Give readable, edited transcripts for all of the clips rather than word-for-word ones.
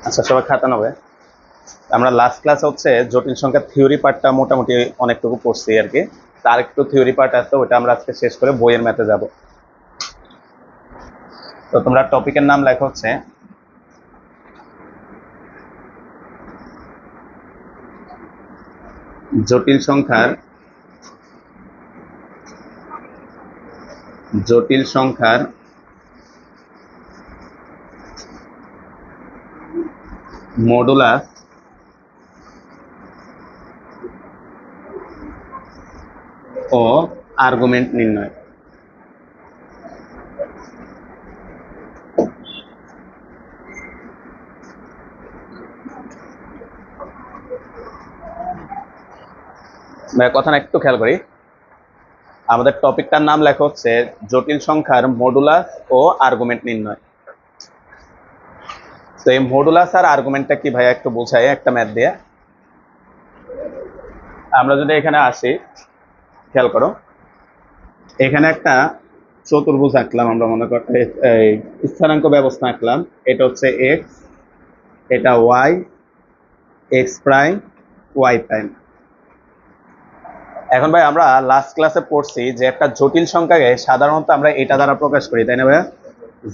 আচ্ছা, সবাই খাতা নেবে। আমরা লাস্ট ক্লাস হচ্ছে জটিল সংখ্যার থিওরি পার্টটা মোটামুটি অনেকটুকু পড়ছি আর কি। তার একটু থিওরি পার্ট আছে, ওটা আমরা আজকে শেষ করে বইয়ের ম্যাথে যাব। তো তোমরা টপিকের নাম লেখা হচ্ছে জটিল সংখ্যার জটিল সংখ্যার মডুলাস ও আর্গুমেন্ট নির্ণয়। কথাটা একটু খেয়াল করি। আমাদের টপিকটার নাম লেখা হচ্ছে জটিল সংখ্যার মডুলাস ও আর্গুমেন্ট নির্ণয়। তো এই মডুলাস আর আর্গুমেন্টটা কি ভাইয়া একটু বোঝাই একটা ম্যাথ দিয়ে। আমরা যদি এখানে আসি, খেয়াল করো, এখানে একটা চতুর্ভুজ আঁকলাম, আমরা মনে করি স্থানাঙ্ক ব্যবস্থা আঁকলাম। এটা হচ্ছে এক্স, এটা Y, X prime, Y prime. এখন ভাই আমরা লাস্ট ক্লাসে পড়ছি যে একটা জটিল সংখ্যাকে সাধারণত আমরা এটা দ্বারা প্রকাশ করি, তাই না ভাইয়া?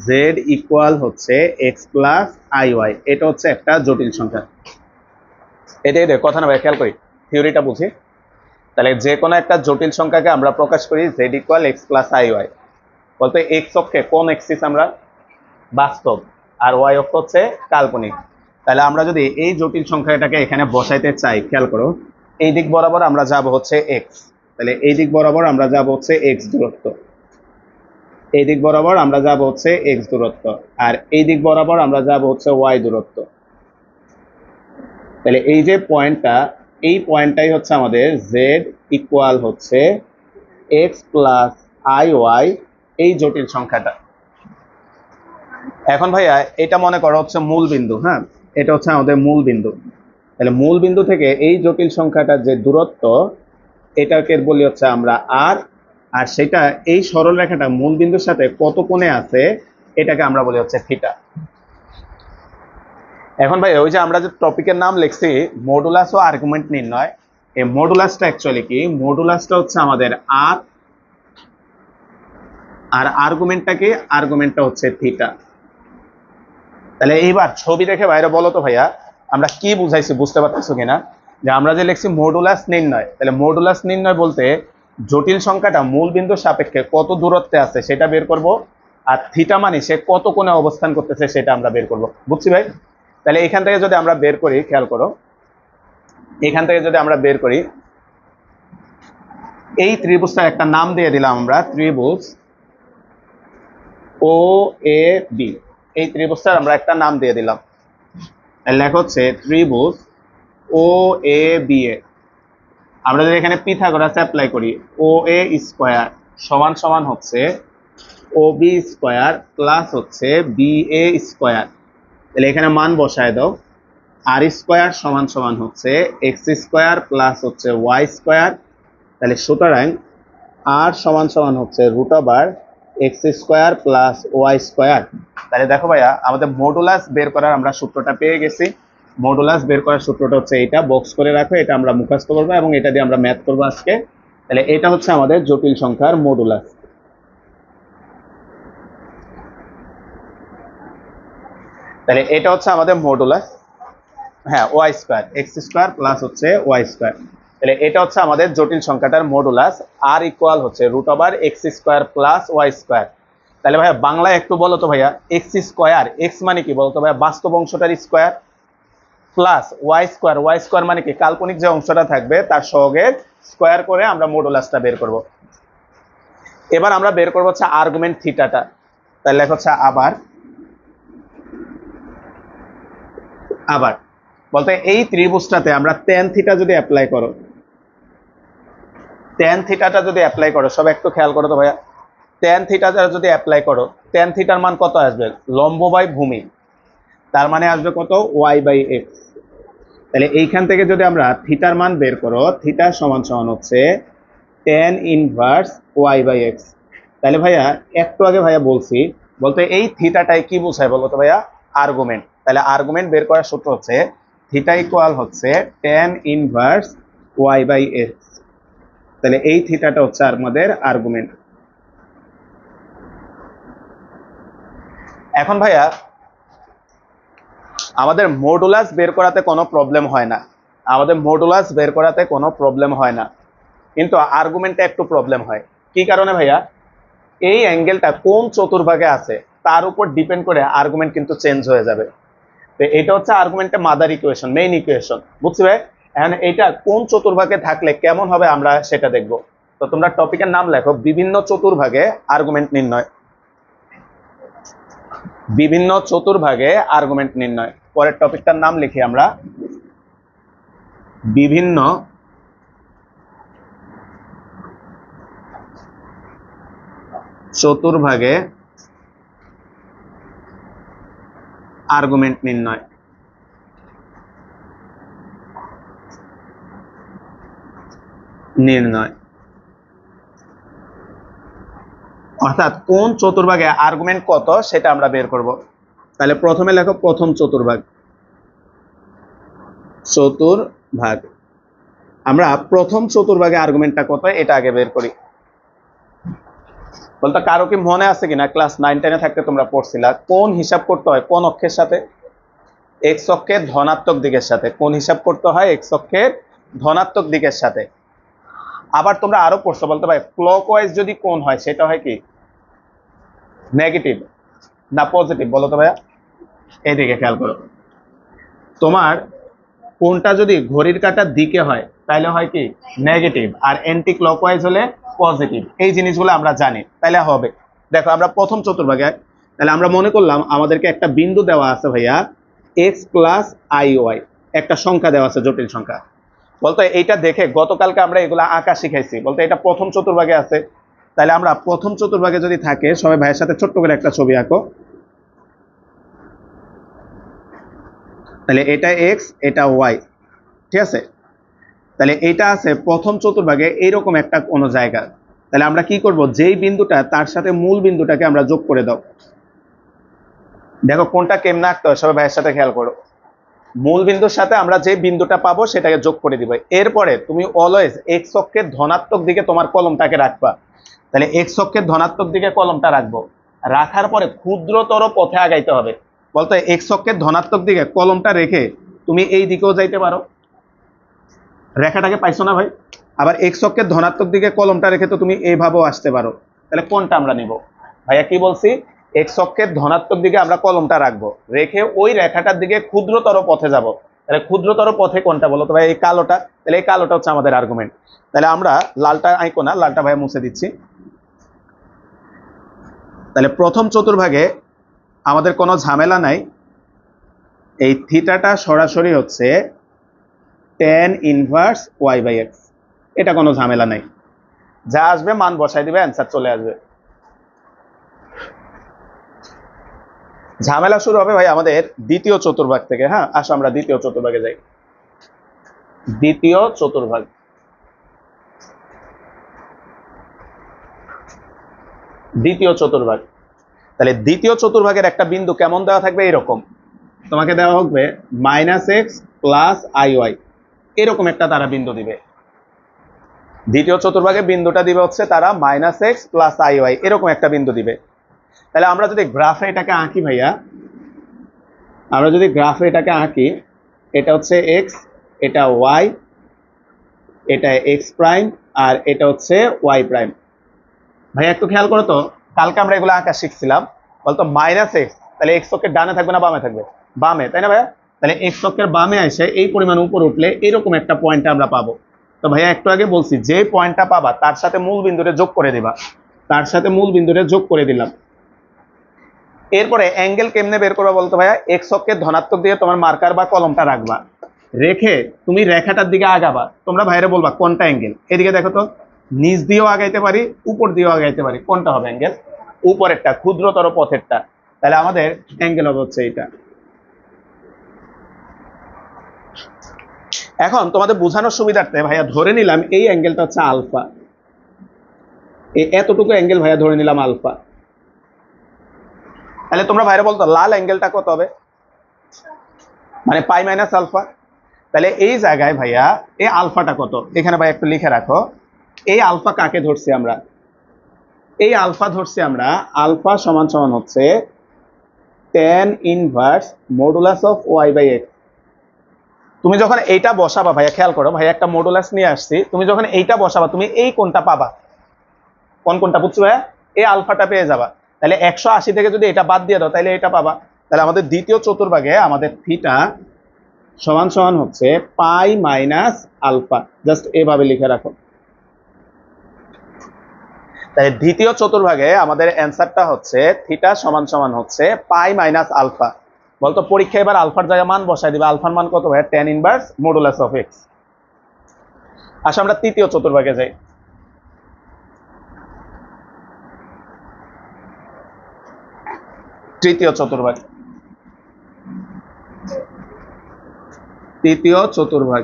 জেড ইকুয়াল হচ্ছে এক্স প্লাস আই ওয়াই, এটা হচ্ছে একটা জটিল সংখ্যা। এটাই কথা না ভাই, খেয়াল করি, থিওরিটা বুঝি। তাহলে যে কোনো একটা জটিল সংখ্যাকে আমরা প্রকাশ করি Z equal X plus I Y. বলতে এক্স অক্ষে কোন এক্সিস আমরা? বাস্তব। আর ওয়াই অক্ষ হচ্ছে কাল্পনিক। তাহলে আমরা যদি এই জটিল সংখ্যাটাকে এখানে বসাইতে চাই, খেয়াল করো, এই দিক বরাবর আমরা যাব হচ্ছে এক্স, তাহলে এই দিক বরাবর আমরা যাব হচ্ছে এক্স দূরত্ব, এই দিক বরাবর আমরা যাব হচ্ছে এক্স দূরত্ব, আর এই দিক বরাবর আমরা যাব হচ্ছে ওয়াই দূরত্ব। তাহলে এই যে পয়েন্টটা, এই পয়েন্টটাই হচ্ছে আমাদের জেড ইকুয়াল হচ্ছে এক্স প্লাস আই ওয়াই, এই জটিল সংখ্যাটা। এখন ভাইয়া এটা মনে করো হচ্ছে মূল বিন্দু, হ্যাঁ, এটা হচ্ছে আমাদের মূল বিন্দু। তাহলে মূল বিন্দু থেকে এই জটিল সংখ্যাটার যে দূরত্ব, এটাকে বলি হচ্ছে আমরা আর, আর সেটা এই সরল রেখাটা মূল বিন্দুর সাথে কত কোণে আছে এটাকে আমরা বলি হচ্ছে থিটা। এখন ভাই ওই যে আমরা যে টপিকের নাম লিখছি মডুলাস ও আর্গুমেন্ট নির্ণয়, এই মডুলাসটা অ্যাকচুয়ালি কি? মডুলাসটা হচ্ছে আমাদের আর, আর আর্গুমেন্টটা কি? আর্গুমেন্টটা হচ্ছে থিটা। তাহলে এইবার ছবি দেখে বাইরে বলো তো ভাইয়া আমরা কি বুঝাইছি, বুঝতে পারতেছো কিনা? যে আমরা যে লিখছি মডুলাস নির্ণয়, তাহলে মডুলাস নির্ণয় বলতে জটিল সংখ্যাটা মূল বিন্দুর সাপেক্ষে কত দূরত্বে আছে সেটা বের করব, আর থিটা মানে সে কত কোণে অবস্থান করতেছে সেটা আমরা বের করব। বুঝছি ভাই? তাহলে এখান থেকে যদি আমরা বের করি, খেয়াল করো, এখান থেকে যদি আমরা বের করি, এই ত্রিভুজটার একটা নাম দিয়ে দিলাম আমরা, ত্রিভুজ ও এ বি। এই ত্রিভুজটার আমরা একটা নাম দিয়ে দিলাম, লেখা হচ্ছে ত্রিভুজ ও এ বি এ। আমরা যদি এখানে পিথাগোরাস অ্যাপ্লাই করি, ও এ স্কোয়ার সমান সমান হচ্ছে ও বি স্কোয়ার প্লাস হচ্ছে বি এ স্কোয়ার। তাহলে এখানে মান বসায় দাও, আর স্কোয়ার সমান সমান হচ্ছে এক্স স্কোয়ার প্লাস হচ্ছে ওয়াই স্কোয়ার। তাহলে সুতরাং আর সমান সমান হচ্ছে root over x square plus Y square. তাহলে দেখো ভাইয়া আমাদের মডুলাস বের করার আমরা সূত্রটা পেয়ে গেছি। মডুলাস বের করার সূত্রটা হচ্ছে এইটা, বক্স করে রাখো, এটা আমরা মুখস্থ করবো এবং এটা দিয়ে আমরা ম্যাথ করবো আজকে। তাহলে এটা হচ্ছে আমাদের জটিল সংখ্যার মডুলাস। তাহলে এটা হচ্ছে আমাদের মডুলাস, হ্যাঁ, Y square, X square plus হচ্ছে ওয়াই স্কোয়ার। তাহলে এটা হচ্ছে আমাদের জটিল সংখ্যাটার মডুলাস, আর ইকুয়াল হচ্ছে root over x square plus Y square. তাহলে ভাইয়া বাংলায় একটু বলো তো ভাইয়া, এক্স স্কোয়ার, এক্স মানে কি বলতো ভাইয়া? বাস্তব অংশটার square, plus Y square, Y square মানে কি? কাল্পনিক যে অংশটা থাকবে তার সহগের স্কোয়ার করে আমরা মডুলাসটা বের করব। এবার আমরা বের করবো হচ্ছে আর্গুমেন্ট থিটাটা। তাহলে লেখা হচ্ছে আবার, আবার বলতে এই ত্রিভুজটাতে আমরা tan থিটা যদি অ্যাপ্লাই করো, tan থিটাটা যদি অ্যাপ্লাই করো, সব একটু খেয়াল করো তো ভাইয়া, tan থিটাটা যদি অ্যাপ্লাই করো, tan থিটার মান কত আসবে? লম্ব বাই ভূমি, তার মানে আসবে কত? Y by x. তাহলে এইখান থেকে যদি আমরা থিটার মান বের করো, থিটা সমান সমান হচ্ছে tan inverse Y by x. তাহলে ভাইয়া একটু আগে ভাইয়া বলছি, বলতে এই থিটাটাই কি বোঝায় বলো তো ভাইয়া? আর্গুমেন্ট। তাহলে আর্গুমেন্ট বের করার সূত্র হচ্ছে থিটা ইকুয়াল হচ্ছে tan inverse y by x। তাহলে এই থিটাটা হচ্ছে আমাদের আর্গুমেন্ট। এখন ভাইয়া আমাদের মডুলাস বের করাতে কোনো প্রবলেম হয় না, কিন্তু আর্গুমেন্টে একটু প্রবলেম হয়। কি কারণে ভাইয়া? এই অ্যাঙ্গেলটা কোন চতুর্ভাগে আছে তার উপর ডিপেন্ড করে আর্গুমেন্ট কিন্তু চেঞ্জ হয়ে যাবে। তো এটা হচ্ছে আর্গুমেন্টের মাদার ইকুয়েশন, মেইন ইকুয়েশন, বুঝছি ভাই? এখন এটা কোন চতুর্ভাগে থাকলে কেমন হবে আমরা সেটা দেখব। তো তোমরা টপিকের নাম লেখো বিভিন্ন চতুর্ভাগে আর্গুমেন্ট নির্ণয়, বিভিন্ন চতুর্ভাগে আর্গুমেন্ট নির্ণয়। পরের টপিকটার নাম লিখি আমরা বিভিন্ন চতুর্ভাগে আর্গুমেন্ট নির্ণয়। অর্থাৎ কোন চতুর্ভাগে আর্গুমেন্ট কত সেটা আমরা বের করব। তাহলে প্রথমে লেখো প্রথম চতুর্ভাগ। আমরা প্রথম চতুর্ভাগে আর্গুমেন্টটা কত এটা আগে বের করি। বলতো কারো কি মনে আছে কিনা ক্লাস 9-10 থাকতে তোমরা পড়ছিলা কোন হিসাব করতে হয় কোন অক্ষের সাথে? এক্স অক্ষের ধনাত্মক দিকের সাথে। কোন হিসাব করতে হয়? এক্স অক্ষের ধনাত্মক দিকের সাথে। আবার তোমরা আরো পড়ছো, বলতে ভাই ক্লকওয়াইজ যদি কোণ হয় সেটা হয় কি নেগেটিভ না পজিটিভ? বলো তো ভাইয়া, এইদিকে খেয়াল করো। তোমার কোনটা যদি ঘড়ির কাঁটার দিকে হয় তাহলে হয় কি নেগেটিভ, আর অ্যান্টি ক্লকওয়াইজ হলে পজিটিভ। এই জিনিসগুলো আমরা জানি, তাহলে হবে। দেখো আমরা প্রথম চতুর্ভাগে, তাহলে আমরা মনে করলাম আমাদেরকে একটা বিন্দু দেওয়া আছে ভাইয়া এক্স প্লাস আই ওয়াই, একটা সংখ্যা দেওয়া আছে, জটিল সংখ্যা। বলতো এইটা দেখে গতকালকে আমরা এগুলা আঁকা শিখাইছি, বলতো এটা প্রথম চতুর্ভাগে আছে। তাহলে আমরা প্রথম চতুর্ভাগে যদি থাকে, সবাই ভাইয়ের সাথে ছোট্ট করে একটা ছবি আঁকো। তাহলে এটা এক্স, এটা ওয়াই, ঠিক আছে? তাহলে এটা আছে প্রথম চতুর্ভাগে এইরকম একটা কোনো জায়গা। তাহলে আমরা কি করব, যেই বিন্দুটা তার সাথে মূল বিন্দুটাকে আমরা যোগ করে দাও। দেখো কোনটা কেমনে আঁকতে হয়, সবাই ভাইয়ের সাথে খেয়াল করো। মূল বিন্দুর সাথে আমরা যে বিন্দুটা পাবো সেটাকে যোগ করে দিব। এরপরে তুমি অলওয়েজ এক্স অক্ষের ধনাত্মক দিকে তোমার কলমটাকে রাখবা। তাহলে এক্স অক্ষের ধনাত্মক দিকে কলমটা রাখবো, রাখার পরে ক্ষুদ্রতর পথে আগাইতে হবে। বলতো এক্স অক্ষের ধনাত্মক দিকে কলমটা রেখে তুমি এই দিকেও যাইতে পারো, রেখাটাকে পাইছো না ভাই? আবার এক্স অক্ষের ধনাত্মক দিকে কলমটা রেখে তো তুমি এইভাবেও আসতে পারো। তাহলে কোনটা আমরা নিব ভাইয়া? কি বলছি, এক্স অক্ষের ধনাত্মক দিকে আমরা কলমটা রাখবো, রেখে ওই রেখাটার দিকে ক্ষুদ্রতর পথে যাব। তাহলে ক্ষুদ্রতর পথে কোনটা বলো তো ভাই? এই কালোটা। তাহলে এই কালোটা হচ্ছে আমাদের আর্গুমেন্ট। তাহলে আমরা লালটা আঁকো না, লালটা ভাইয়া মুছে দিচ্ছি। তাহলে প্রথম চতুর্ভাগে আমাদের কোনো ঝামেলা নাই, এই থিটাটা সরাসরি হচ্ছে tan inverse y by x, এটা কোনো ঝামেলা নাই। যা আসবে মান বসাই দিবে, অ্যান্সার চলে আসবে। ঝামেলা শুরু হবে ভাই আমাদের দ্বিতীয় চতুর্ভাগ থেকে। হ্যাঁ, আসো আমরা দ্বিতীয় চতুর্ভাগে যাই। দ্বিতীয় চতুর্ভাগ, দ্বিতীয় চতুর্ভাগ। তাহলে দ্বিতীয় চতুর্ভাগের একটা বিন্দু কেমন দেওয়া থাকবে? এরকম তোমাকে দেওয়া হবে minus X plus I Y, এরকম একটা তারা বিন্দু দিবে। দ্বিতীয় চতুর্ভাগে বিন্দুটা দিবে হচ্ছে তারা minus X plus I Y, এরকম একটা বিন্দু দিবে। তাহলে আমরা যদি গ্রাফে এটাকে আঁকি ভাইয়া, আমরা যদি গ্রাফে এটাকে আঁকি, এটা হচ্ছে এক্স, এটা ওয়াই, এটা এক্স প্রাইম, আর এটা হচ্ছে ওয়াই প্রাইম। ভাইয়া একটু খেয়াল করো তো, কালকে আমরা এগুলো আঁকা শিখছিলাম। বলতো মাইনাস এক্স, তাহলে এক্স অক্ষের ডানে থাকবে না বামে থাকবে? বামে, তাই না ভাইয়া? তাহলে এক্স অক্ষের বামে এসে এই পরিমাণ উপর উঠলে এরকম একটা পয়েন্ট আমরা পাবো। তো ভাইয়া একটু আগে বলছি যে পয়েন্টটা পাবা তার সাথে মূল বিন্দুরে যোগ করে দিবা, তার সাথে মূল বিন্দুরে যোগ করে দিলাম। এরপরে অ্যাঙ্গেল কেমনে বের করবা বলতো ভাইয়া? এক্স অক্ষের ধনাত্মক দিয়ে তোমার মার্কার বা কলমটা রাখবা, রেখে তুমি রেখাটার দিকে আগাবা। তোমরা ভাইরে বলবা কোনটা অ্যাঙ্গেল। এদিকে দেখো তো, নিচ দিয়েও আগাইতে পারি, উপর দিয়েও আগাইতে পারি, কোনটা হবে অ্যাঙ্গেল? উপরেরটা, ক্ষুদ্রতর পথেরটা। তাহলে আমাদের অ্যাঙ্গেল হবে হচ্ছে এইটা। এখন তোমাদের বোঝানোর সুবিধার্থে ভাইয়া ধরে নিলাম এই অ্যাঙ্গেলটা হচ্ছে আলফা, এতটুকু অ্যাঙ্গেল ভাইয়া ধরে নিলাম আলফা। তাহলে তোমরা ভাইরা বলতো লাল অ্যাঙ্গেলটা কত হবে? মানে পাই মাইনাস আলফা। তাহলে এই জায়গায় ভাইয়া এই আলফাটা কত, এখানে ভাই একটু লিখে রাখো। এই আলফা কাকে ধরছি আমরা? এই আলফা ধরছি আমরা, আলফা সমান সমান হচ্ছে tan inverse modulus of Y by X. তুমি যখন এইটা বসাবা ভাইয়া, খেয়াল করো ভাইয়া, একটা মডুলাস নিয়ে আসছি, তুমি যখন এইটা বসাবা তুমি এই কোণটা পাবা। কোন কোণটা বুঝছো ভাইয়া? এই আলফাটা পেয়ে যাবা। তাহলে 180 থেকে যদি এটা বাদ দিয়ে দাও তাহলে এটা পাবা। তাহলে আমাদের দ্বিতীয় চতুর্ভাগে আমাদের থিটা সমান সমান হচ্ছে পাই মাইনাস আলফা। জাস্ট এভাবে লিখে রাখো। তাই দ্বিতীয় চতুর্ভাগে আমাদের অ্যান্সারটা হচ্ছে থিটা সমান সমান হচ্ছে পাই মাইনাস আলফা। বলতো পরীক্ষা এবার আলফার জায়গায় মান বসাই দিবে। আলফার মান কত ভাই? tan inverse modulus of x. আসলে আমরা তৃতীয় চতুর্ভাগে যাই। তৃতীয় চতুর্ভাগ, তৃতীয় চতুর্ভাগ,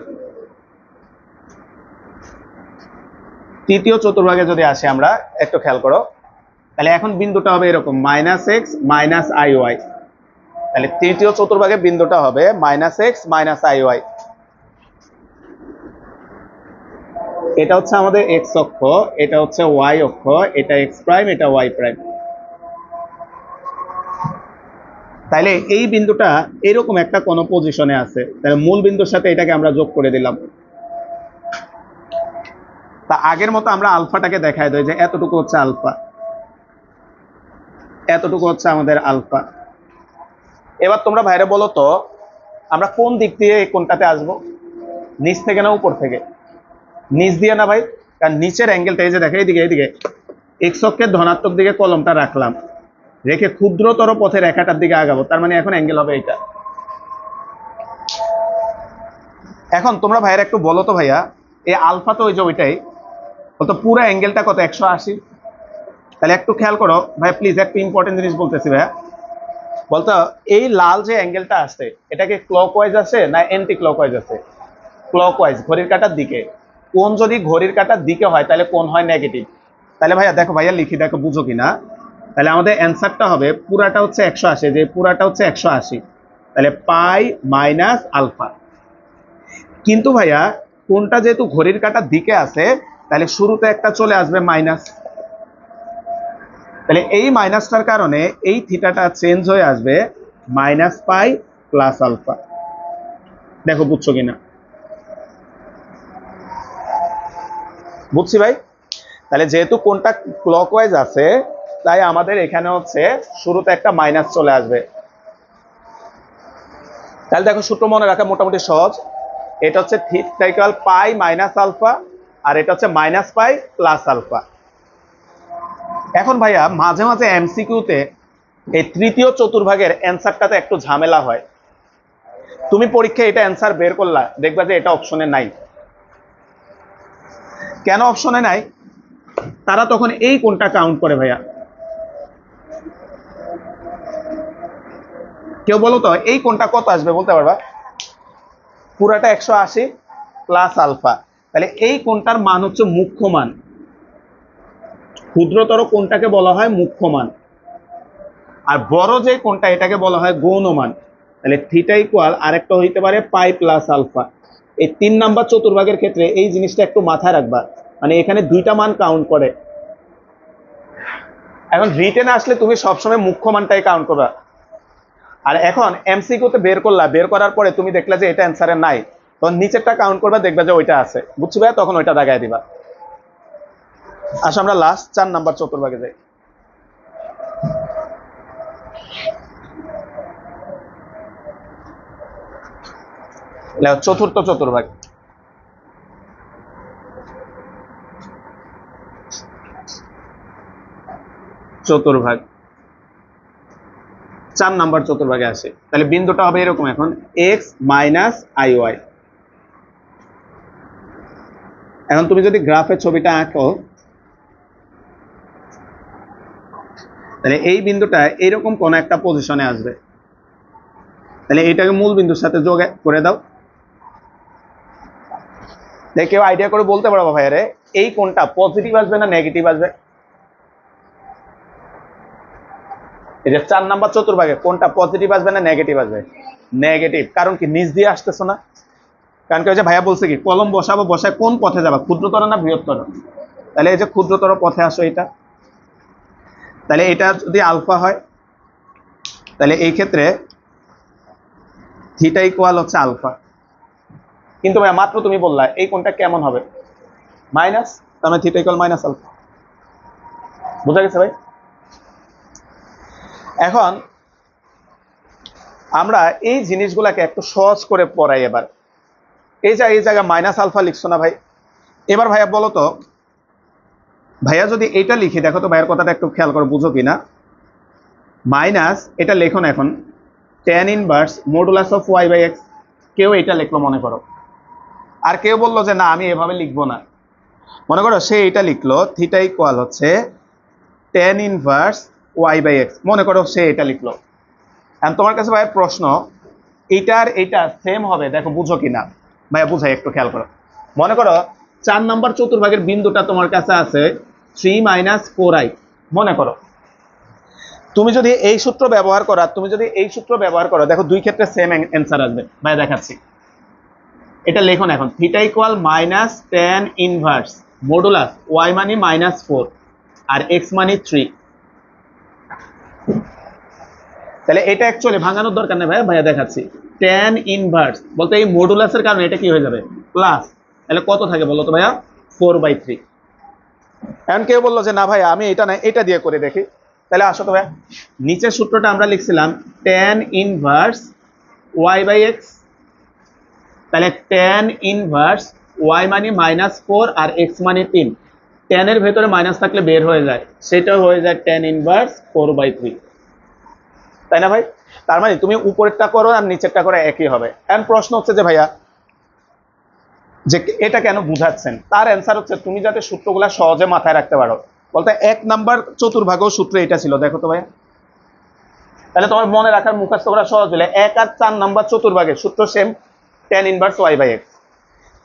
তৃতীয় চতুর্ভাগে যদি আসি আমরা, একটু খেয়াল করো। তাহলে এখন বিন্দুটা হবে এরকম minus X minus I Y. তাহলে তৃতীয় চতুর্ভাগে বিন্দুটা হবে minus X minus I Y. এটা হচ্ছে আমাদের এক্স অক্ষ, এটা হচ্ছে ওয়াই অক্ষ, এটা এক্স প্রাইম, এটা ওয়াই প্রাইম। তাইলে এই বিন্দুটা এরকম একটা কোন পজিশনে আছে, তাহলে মূল বিন্দুর সাথে এটাকে আমরা যোগ করে দিলাম। তা আগের মতো আমরা আলফাটাকে দেখাই দেয় যে এতটুকু হচ্ছে আলফা, এতটুকু হচ্ছে আমাদের আলফা। এবার তোমরা ভাইরে বলো তো আমরা কোন দিক দিয়ে এই কোণটাতে আসবো? নিচ থেকে না উপর থেকে? নিচ দিয়ে না ভাই, কারণ নিচের অ্যাঙ্গেলটা এই যে দেখে এইদিকে, এইদিকে এক্স অক্ষের ধনাত্মক দিকে কলমটা রাখলাম, রেখে ক্ষুদ্রতর পথে রেখাটার দিকে আগাবো, তার মানে এখন অ্যাঙ্গেল হবে এইটা। এখন তোমরা ভাইয়ের একটু বলো তো ভাইয়া, এই আলফা তো ওই যে ওইটাই, তো পুরো অ্যাঙ্গেলটা কত? 180। তাহলে একটু খেয়াল করো ভাই প্লিজ, একটু ইম্পর্টেন্ট জিনিস বলতেছি ভাইয়া। বলতো এই লাল যে অ্যাঙ্গেলটা আছে এটা কি ক্লকওয়াইজ আছে না অ্যান্টি ক্লকওয়াইজ আছে? ক্লকওয়াইজ, ঘড়ির কাঁটার দিকে। কোন যদি ঘড়ির কাঁটার দিকে হয় তাহলে কোন হয় নেগেটিভ। তাহলে ভাইয়া দেখো, ভাইয়া লিখি দেখো বুঝো কিনা। তাহলে আমাদের অ্যান্সারটা হবে পুরাটা হচ্ছে 180, যে পুরাটা হচ্ছে 180, তাহলে পাই মাইনাস আলফা। কিন্তু ভাইয়া কোনটা যেহেতু ঘড়ির কাঁটার দিকে আছে তাহলে শুরুতে একটা চলে আসবে মাইনাস। তাহলে এই মাইনাসটার কারণে এই থিটাটা চেঞ্জ হয়ে আসবে মাইনাস পাই প্লাস আলফা। দেখো বুঝছো কিনা? বুঝছি ভাই। তাহলে যেহেতু কোনটা ক্লকওয়াইজ আছে তাই আমাদের এখানে হচ্ছে শুরুতে একটা মাইনাস চলে আসবে। তাহলে দেখো সূত্র মনে রাখা মোটামুটি সহজ। এটা হচ্ছে theta equal pi minus alpha, আর এটা হচ্ছে মাইনাস পাই প্লাস আলফা। এখন ভাইয়া মাঝে মাঝে এমসিকিউতে এই তৃতীয় চতুর্ভাগের অ্যান্সারটাতে একটু ঝামেলা হয়। তুমি পরীক্ষায় এটা অ্যান্সার বের করলা, দেখবা যে এটা অপশনে নাই। কেন অপশনে নাই? তারা তখন এই কোনটা কাউন্ট করে ভাইয়া। কেউ বলো তো এই কোনটা কত আসবে বলতে পারবা? পুরাটা 180 প্লাস আলফা। তাহলে এই কোনটার মান হচ্ছে মুখ্য মান। ক্ষুদ্রতর কোনটাকে বলা হয় মুখ্য মান, আর বড় যে কোনটা এটাকে বলা হয় গৌণ মান। তাহলে থিটা ইকুয়াল আরেকটা হইতে পারে পাই প্লাস আলফা। এই 3 নাম্বার চতুর্ভাগের ক্ষেত্রে এই জিনিসটা একটু মাথায় রাখবা, মানে এখানে দুইটা মান কাউন্ট করে। এখন রিটেনে আসলে তুমি সবসময় মুখ্য মানটাই কাউন্ট করবা। আর এখন এমসিকিউতে বের করলা, বের করার পরে তুমি দেখলা যে এটা অ্যান্সারে নাই, তখন নিচেরটা কাউন্ট করবা, দেখবা যে ওইটা আছে, বুঝছো ভাই? তখন ওইটা দাগায় দিবা। আসলে আমরা লাস্ট 4 নাম্বার চতুর্ভাগে যাই। চতুর্থ চতুর্ভাগ, চতুর্ভাগ 4 নাম্বার চতুর্ভাগে আসে। তাহলে বিন্দুটা হবে এরকম, এখন এক্স মাইনাস আই ওয়াই। এখন তুমি যদি গ্রাফের ছবিটা আঁকো তাহলে এই বিন্দুটা এরকম কোন একটা পজিশনে আসবে। তাহলে এটাকে মূল বিন্দুর সাথে যোগ করে দাও। কেউ আইডিয়া করে বলতে পারবো ভাইয়ারে এই কোনটা পজিটিভ আসবে না নেগেটিভ আসবে? এই যে 4 নাম্বার চতুর্ভাগে কোনটা পজিটিভ আসবে না নেগেটিভ আসবে? নেগেটিভ। কারণ কি নিচ দিয়ে আসতেছ না? কারণ কি ওই যে ভাইয়া বলছে কি কলম বসাবো, বসায় কোন পথে যাবা, ক্ষুদ্রতর না বৃহত্তর? তাহলে এই যে ক্ষুদ্রতর পথে আসো এটা। তাহলে এটা যদি আলফা হয় তাহলে এই ক্ষেত্রে থিটা ইকুয়াল হচ্ছে আলফা। কিন্তু ভাইয়া মাত্র তুমি বললা এই কোনটা কেমন হবে? মাইনাস, তার মানে থিটা ইকুয়াল মাইনাস আলফা। বুঝা গেছে ভাই? এখন আমরা এই জিনিসগুলাকে একটু সহজ করে পড়াই এবার। এই জায়গায় মাইনাস আলফা লিখছো না ভাই? এবার ভাইয়া বলো তো, ভাইয়া যদি এটা লিখি, দেখো তো ভাইয়ের কথাটা একটু খেয়াল করো, বুঝো কিনা। মাইনাস এটা লেখো না এখন, tan inverse modulus of Y by X. কেউ এটা লিখলো মনে করো, আর কেউ বললো যে না আমি এভাবে লিখবো না, মনে করো সে এটা লিখলো থিটা ইকুয়াল হচ্ছে tan inverse Y by X, মনে করো সে এটা লিখলো। এখন তোমার কাছে ভাইয়া প্রশ্ন, এইটার এইটা সেম হবে, দেখো বুঝো কিনা। ভাইয়া বুঝাই একটু খেয়াল করো। মনে করো 4 নাম্বার চতুর্ভাগের বিন্দুটা তোমার কাছে আছে 3 - 4i। মনে করো তুমি যদি এই সূত্র ব্যবহার করো, তুমি যদি এই সূত্র ব্যবহার করো, দেখো দুই ক্ষেত্রে সেম অ্যান্সার আসবে। ভাইয়া দেখাচ্ছি, এটা লেখো না এখন, theta equal minus tan inverse modulus Y মানে -4 আর এক্স মানে 3। তাহলে এটা অ্যাকচুয়ালি ভাঙানোর দরকার নেই ভাইয়া দেখাচ্ছি। tan ইনভার্স বলতে এই মডুলাসের কারণে এটা কি হয়ে যাবে প্লাস, তাহলে কত থাকে বলো তো ভাইয়া 4/3। এখন কেউ বললো যে না ভাই আমি এটা না এটা দিয়ে করে দেখি, তাহলে আসো তো ভাইয়া নিচের সূত্রটা আমরা লিখছিলাম tan inverse Y by x. তাহলে tan ইনভার্স ওয়াই মানে -4 আর এক্স মানে 3, tan এর ভেতরে মাইনাস থাকলে বের হয়ে যায়, সেটা হয়ে যায় tan ইনভার্স 4/3, তাই না ভাই? তার মানে তুমি উপরেরটা করো আর নিচেরটা করে একই হবে। এখন প্রশ্ন হচ্ছে যে ভাইয়া যে এটা কেন বুঝাচ্ছেন, তার অ্যান্সার হচ্ছে তুমি যাতে সূত্রগুলা সহজে মাথায় রাখতে পারো। বলতে 1 নাম্বার চতুর্ভাগও সূত্র এটা ছিল, দেখো তো ভাইয়া, তাহলে তোমার মনে রাখার মুখস্থ করা সহজ হলে 1 আর 4 নাম্বার চতুর্ভাগের সূত্র same, tan inverse Y by X.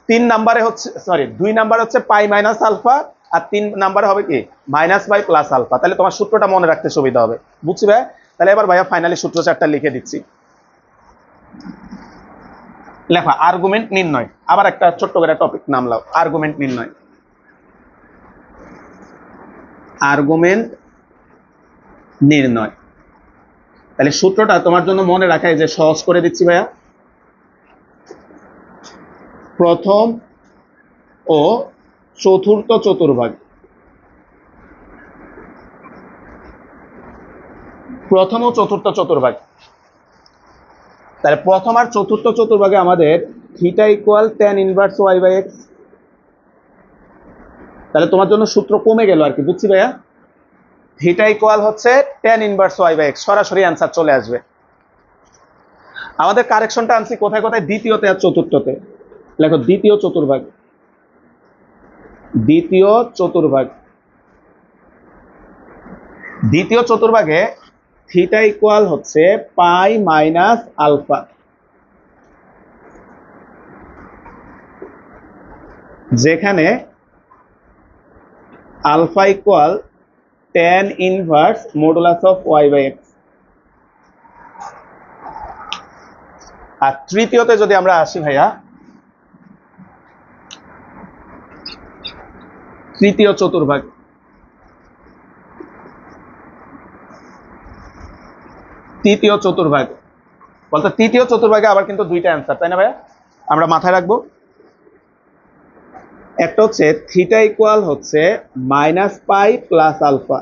3 নাম্বারে হচ্ছে, সরি 2 নাম্বার হচ্ছে পাই মাইনাস আলফা, আর 3 নাম্বারে হবে কি মাইনাস বাই প্লাস আলফা। তাহলে তোমার সূত্রটা মনে রাখতে সুবিধা হবে, বুঝছি ভাই? তাহলে এবার ভাইয়া ফাইনালি সূত্র চারটা লিখে দিচ্ছি। লেখা আর্গুমেন্ট নির্ণয়, আবার একটা ছোট্ট করে টপিক নাম লাও, আর্গুমেন্ট নির্ণয়। আর্গুমেন্ট নির্ণয়, তাহলে সূত্রটা তোমার জন্য মনে রাখাই যে সহজ করে দিচ্ছি ভাইয়া। প্রথম ও চতুর্থ চতুর্ভাগ, প্রথম ও চতুর্থ চতুর্ভাগ, তাহলে প্রথম আর চতুর্থ চতুর্ভাগে আমাদের theta equal tan inverse Y by x. তাহলে তোমার জন্য সূত্র কমে গেল আর কি, বুঝছি ভাইয়া? থিটা ইকুয়াল হচ্ছে tan inverse Y by X, সরাসরি অ্যান্সার চলে আসবে। আমাদের কারেকশনটা আনছি কোথায় কোথায়, দ্বিতীয়তে আর চতুর্থতে। লেখো দ্বিতীয় চতুর্ভাগ, দ্বিতীয় চতুর্ভাগ, দ্বিতীয় চতুর্ভাগে থিটা ইকুয়াল হচ্ছে পাই মাইনাস আলফা, যেখানে alpha equal tan inverse modulus of Y by X. আর তৃতীয়তে যদি আমরা আসি ভাইয়া, তৃতীয় চতুর্ভাগ, তৃতীয় চতুর্ভাগ বলতে তৃতীয় চতুর্ভাগে আবার কিন্তু দুইটা অ্যান্সার, তাই না ভাইয়া? আমরা মাথায় রাখবো, একটা হচ্ছে থিটা ইকুয়াল হচ্ছে মাইনাস পাই প্লাস আলফা,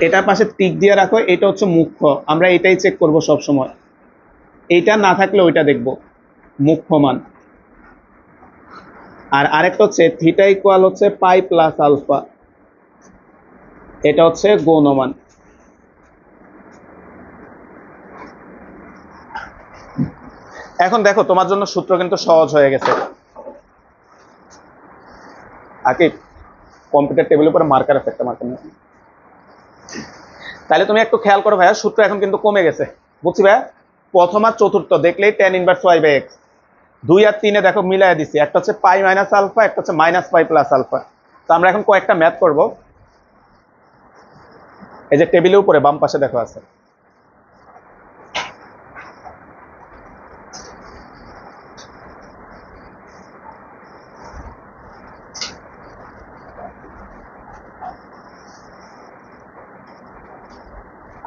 এটার পাশে টিক দিয়ে রাখো, এটা হচ্ছে মুখ্য, আমরা এটাই চেক করব সব সময়, এইটা না থাকলে ওইটা দেখব মুখ্য মান। আর আরেকটা হচ্ছে থিটা ইকুয়াল হচ্ছে পাই প্লাস আলফা, এটা হচ্ছে গৌণ মান। এখন দেখো তোমার জন্য সূত্র কিন্তু সহজ হয়ে গেছে। আগে কম্পিউটার টেবিলের উপরে মার্কার আছে একটা, মার্কার নেই। তাহলে তুমি একটু খেয়াল করো ভাইয়া, সূত্র এখন কিন্তু কমে গেছে, বুঝছি ভাইয়া? প্রথম আর চতুর্থ দেখলেই tan inverse Y by X, 2 আর 3 এ দেখো মিলাই দিছি, একটা হচ্ছে পাই মাইনাস আলফা, একটা হচ্ছে মাইনাস পাই প্লাস আলফা। তো আমরা এখন কয়েকটা ম্যাথ করব। এই যে টেবিলের উপরে বাম পাশে দেখো আছে।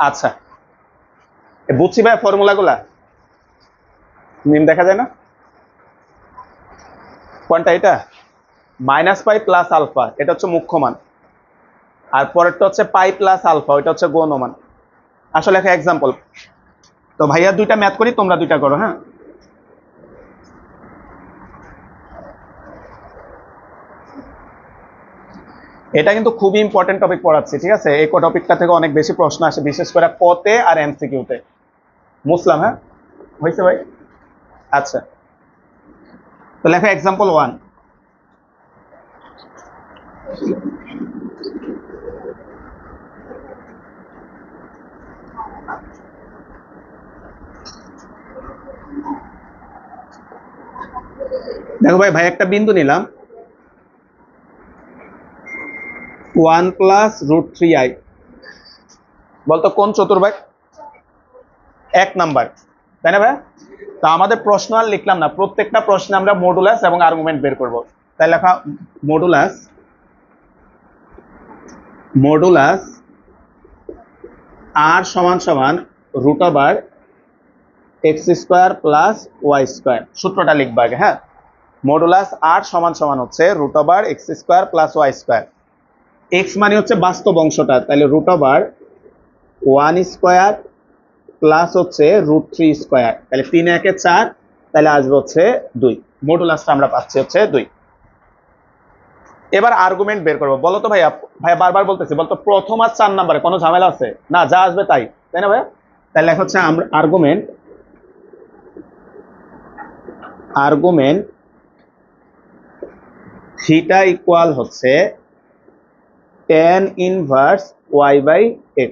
আচ্ছা, বুঝছি ভাই ফর্মুলা গুলা মিম দেখা যায় না? কোনটা এটা? মাইনাস পাই প্লাস আলফা, এটা হচ্ছে মুখ্য মান, আর পরেরটা হচ্ছে পাই প্লাস আলফা, ওইটা হচ্ছে গৌণ মান। আসলে একটা এক্সাম্পল। তো ভাইয়া দুইটা ম্যাথ করি, তোমরা দুইটা করো। হ্যাঁ, এটা কিন্তু খুবই ইম্পর্টেন্ট টপিক পড়াচ্ছি, ঠিক আছে? এই টপিকটা থেকে অনেক বেশি প্রশ্ন আসে, বিশেষ করে কতে আর এমসিকিউতে। মুসলাম, হ্যাঁ হয়েছে ভাই? আচ্ছা, তো লেখো এক্সাম্পল 1। দেখো ভাই, একটা বিন্দু নিলাম, 1 প্লাস রুট 3i। বলতো কোন চতুর্ভাগ? 1 নাম্বার, তাই না ভাই? তা আমাদের প্রশ্ন আর লিখলাম না, প্রত্যেকটা প্রশ্নে আমরা মডুলাস এবং আর্গুমেন্ট বের করব। তাই লেখা মডুলাস আর সমান সমান root over x square plus Y square. সূত্রটা লিখবা আগে। হ্যাঁ, মডুলাস আর সমান সমান হচ্ছে root over x square plus Y square. X মানে হচ্ছে বাস্তব অংশটা, তাহলে রুট ওভার 1 স্কোয়ার প্লাস হচ্ছে রুট 3 স্কোয়ার, তাহলে 3 একে 4, তাহলে আসবে হচ্ছে 2। মডুলাসটা আমরা পাচ্ছি হচ্ছে 2। এবার আর্গুমেন্ট বের করবো। বলো তো ভাইয়া, বারবার বলতেছি, বলতো প্রথম আর 4 নাম্বারে কোনো ঝামেলা আছে না? যা আসবে তাই, তাই না ভাইয়া? তাহলে হচ্ছে আমরা আর্গুমেন্ট থিটা ইকুয়াল হচ্ছে tan inverse y by x।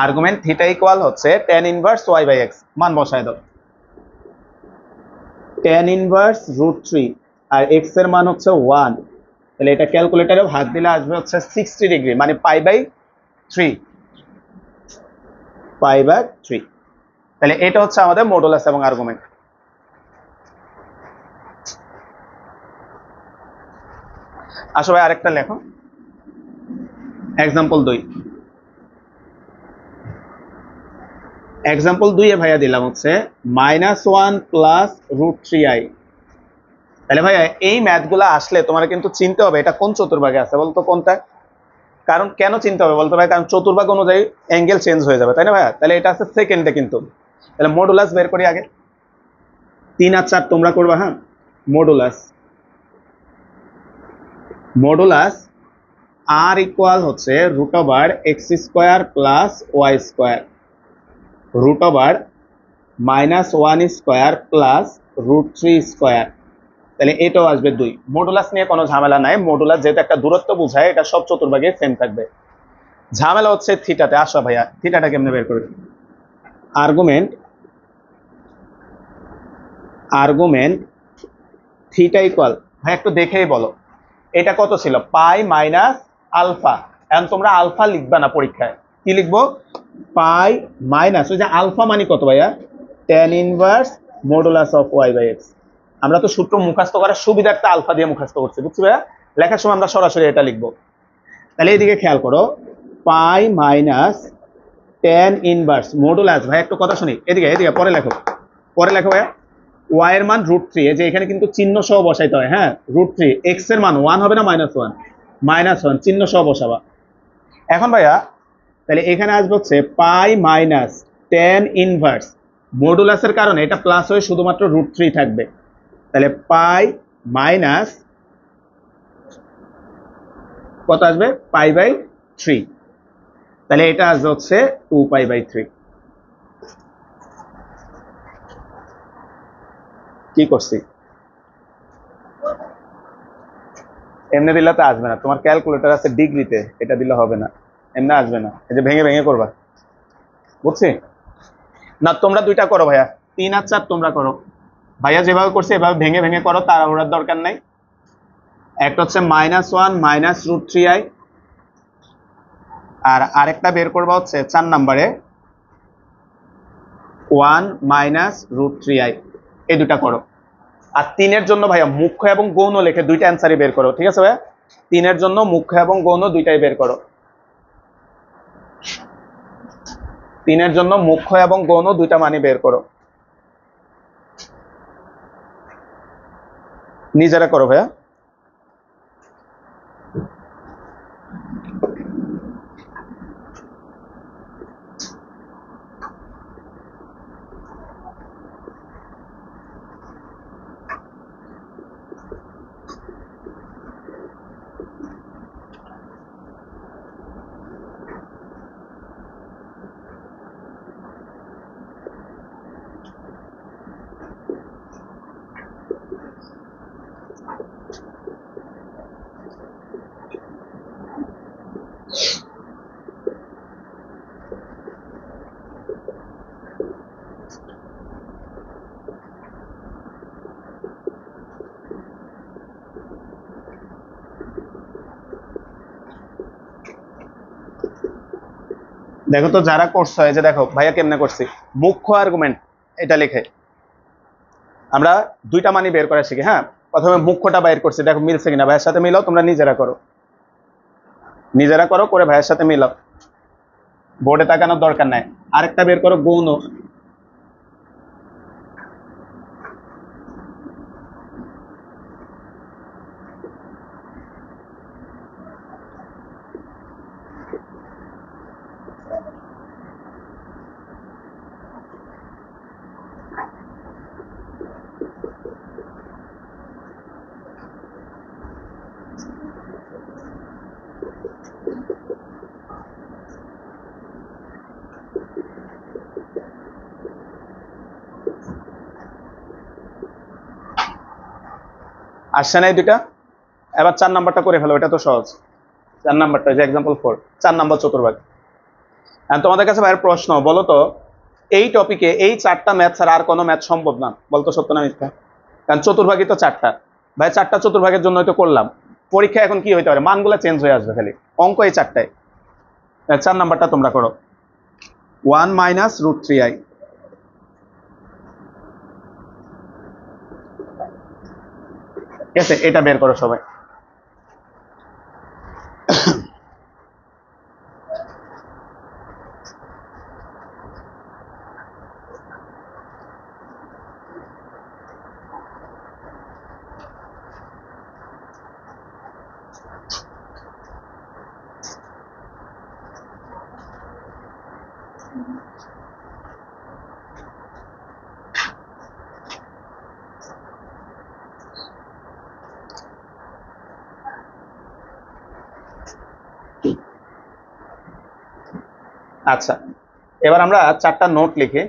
Argument theta equal হচ্ছে tan inverse y by x। মান বসায় দাও। tan ইনভার্স রুট 3 আর x এর মান হচ্ছে 1, তাহলে এটা ক্যালকুলেটরে ভাগ দিলে আসবে হচ্ছে 60 ডিগ্রি, মানে পাই বাই 3। তাহলে এটা হচ্ছে আমাদের মডুলাস এবং আর্গুমেন্ট। আসলে আরেকটা লেখো, এক্সাম্পল 2। এক্সাম্পল 2 এ ভাইয়া দিলাম হচ্ছে -1 প্লাস রুট 3i। তাহলে ভাইয়া এই ম্যাথগুলো আসলে তোমার কিন্তু চিনতে হবে এটা কোন চতুর্ভাগে আছে। বলতো কোনটা? কারণ কেন চিনতে হবে বলতো ভাই? কারণ চতুর্ভাগ অনুযায়ী অ্যাঙ্গেল চেঞ্জ হয়ে যাবে, তাই না ভাইয়া? তাহলে এটা আছে সেকেন্ডে কিন্তু। তাহলে মডুলাস বের করি আগে। 3 আর 4 তোমরা করবা। হ্যাঁ, মডুলাস আর ইকুয়াল হচ্ছে root over x square plus Y square, root over -1 square plus root 3 square, তাহলে এটাও আসবে 2। মডুলাস নিয়ে কোনো ঝামেলা নাই, মডুলাস যেহেতু একটা দূরত্ব বোঝায়, এটা সব চতুর্ভাগে সেম থাকবে। ঝামেলা হচ্ছে থিটাতে। আসো ভাইয়া, থিটাটা কেমনে বের করবে? আর্গুমেন্ট থিটা ইকুয়াল, ভাই একটু দেখেই বলো, এটা কত ছিল? পাই মাইনাস আলফা। এখন তোমরা আলফা লিখবা না পরীক্ষায়, কি লিখবো? পাই মাইনাস, ওই যে আলফা মানে কত ভাইয়া? tan inverse modulus of y by x। আমরা তো সূত্র মুখস্থ করার সুবিধার্থে আলফা দিয়ে মুখস্থ করছি, বুঝছি ভাইয়া? লেখার সময় আমরা সরাসরি এটা লিখবো। তাহলে এইদিকে খেয়াল করো, পাই মাইনাস tan ইনভার্স মডুলাস। ভাই একটু কথা শুনি, এদিকে পরে লেখো ভাইয়া। y এর মান রুট 3, এই যে এখানে কিন্তু চিহ্ন সহ বসাইতে হয়। হ্যাঁ, রুট 3, x এর মান 1 হবে না -1 চিহ্ন সহ বসাবা। এখন ভাইয়া তাহলে এখানে আসবে হচ্ছে পাই মাইনাস tan ইনভার্স মডুলাসের কারণে এটা প্লাস হয়ে শুধুমাত্র রুট 3 থাকবে, তাহলে পাই মাইনাস কত আসবে? পাই বাই 3, তাহলে এটা আসবে হচ্ছে 2 পাই বাই 3। কি করছি? এমনি দিলে তো আসবে না, তোমার ক্যালকুলেটর আছে ডিগ্রিতে, এটা দিলে হবে না, এমনি আসবে না। এই যে ভেঙে ভেঙে করবা, বুঝছি না? তোমরা দুইটা করো ভাইয়া, 3 আর 4 তোমরা করো। ভাইয়া যেভাবে করছে এভাবে ভেঙে ভেঙে করো, তাড়াহুড়ার দরকার নাই। একটা হচ্ছে -1 মাইনাস রুট 3i, আর আরেকটা বের করবা হচ্ছে 4 নম্বরে 1 মাইনাস রুট 3i, এই দুটা করো। আর 3 জন্য ভাইয়া মুখ্য এবং গৌণ লিখে দুইটা অ্যান্সারই বের করো, ঠিক আছে ভাইয়া? 3 জন্য মুখ্য এবং গৌণ দুইটাই বের করো। 3 জন্য মুখ্য এবং গৌণ দুইটা মানই বের করো, নিজেরা করো ভাইয়া। দেখো তো যারা করছো, এই যে দেখো ভাইয়া কেমনে করছি, মুখ্য আর্গুমেন্ট এটা লিখে আমরা দুইটা মানি বের করা শিখি। হ্যাঁ, প্রথমে মুখ্যটা বের করছি, দেখো মিলছে কিনা, ভাইয়ের সাথে মিলাও, তোমরা নিজেরা করো, নিজেরা করো, করে ভাইয়ের সাথে মিলাও, বোর্ডে তাকানোর দরকার নাই। আরেকটা বের করো গৌণ। আসছে না এই দুইটা? এবার 4 নাম্বারটা করে ফেলো, এটা তো সহজ। 4 নাম্বারটা যে এক্সাম্পল 4, 4 নাম্বার চতুর্ভাগ। এখন তোমাদের কাছে ভাইয়ের প্রশ্ন, বলো তো এই টপিকে এই 4টা ম্যাথ ছাড়া আর কোনো ম্যাথ সম্ভব না? বলতো সত্য না মিথ্যা? কারণ চতুর্ভাগই তো 4টা ভাই, 4টা চতুর্ভাগের জন্য তো করলাম। পরীক্ষা এখন কি হইতে পারে, মানগুলো চেঞ্জ হয়ে আসবে, খালি অঙ্ক এই 4টায়। 4 নাম্বারটা তোমরা করো 1 মাইনাস রুট 3i। ঠিক আছে, এটা বের করো সবাই। আচ্ছা, এবার আমরা 4টা নোট লিখি,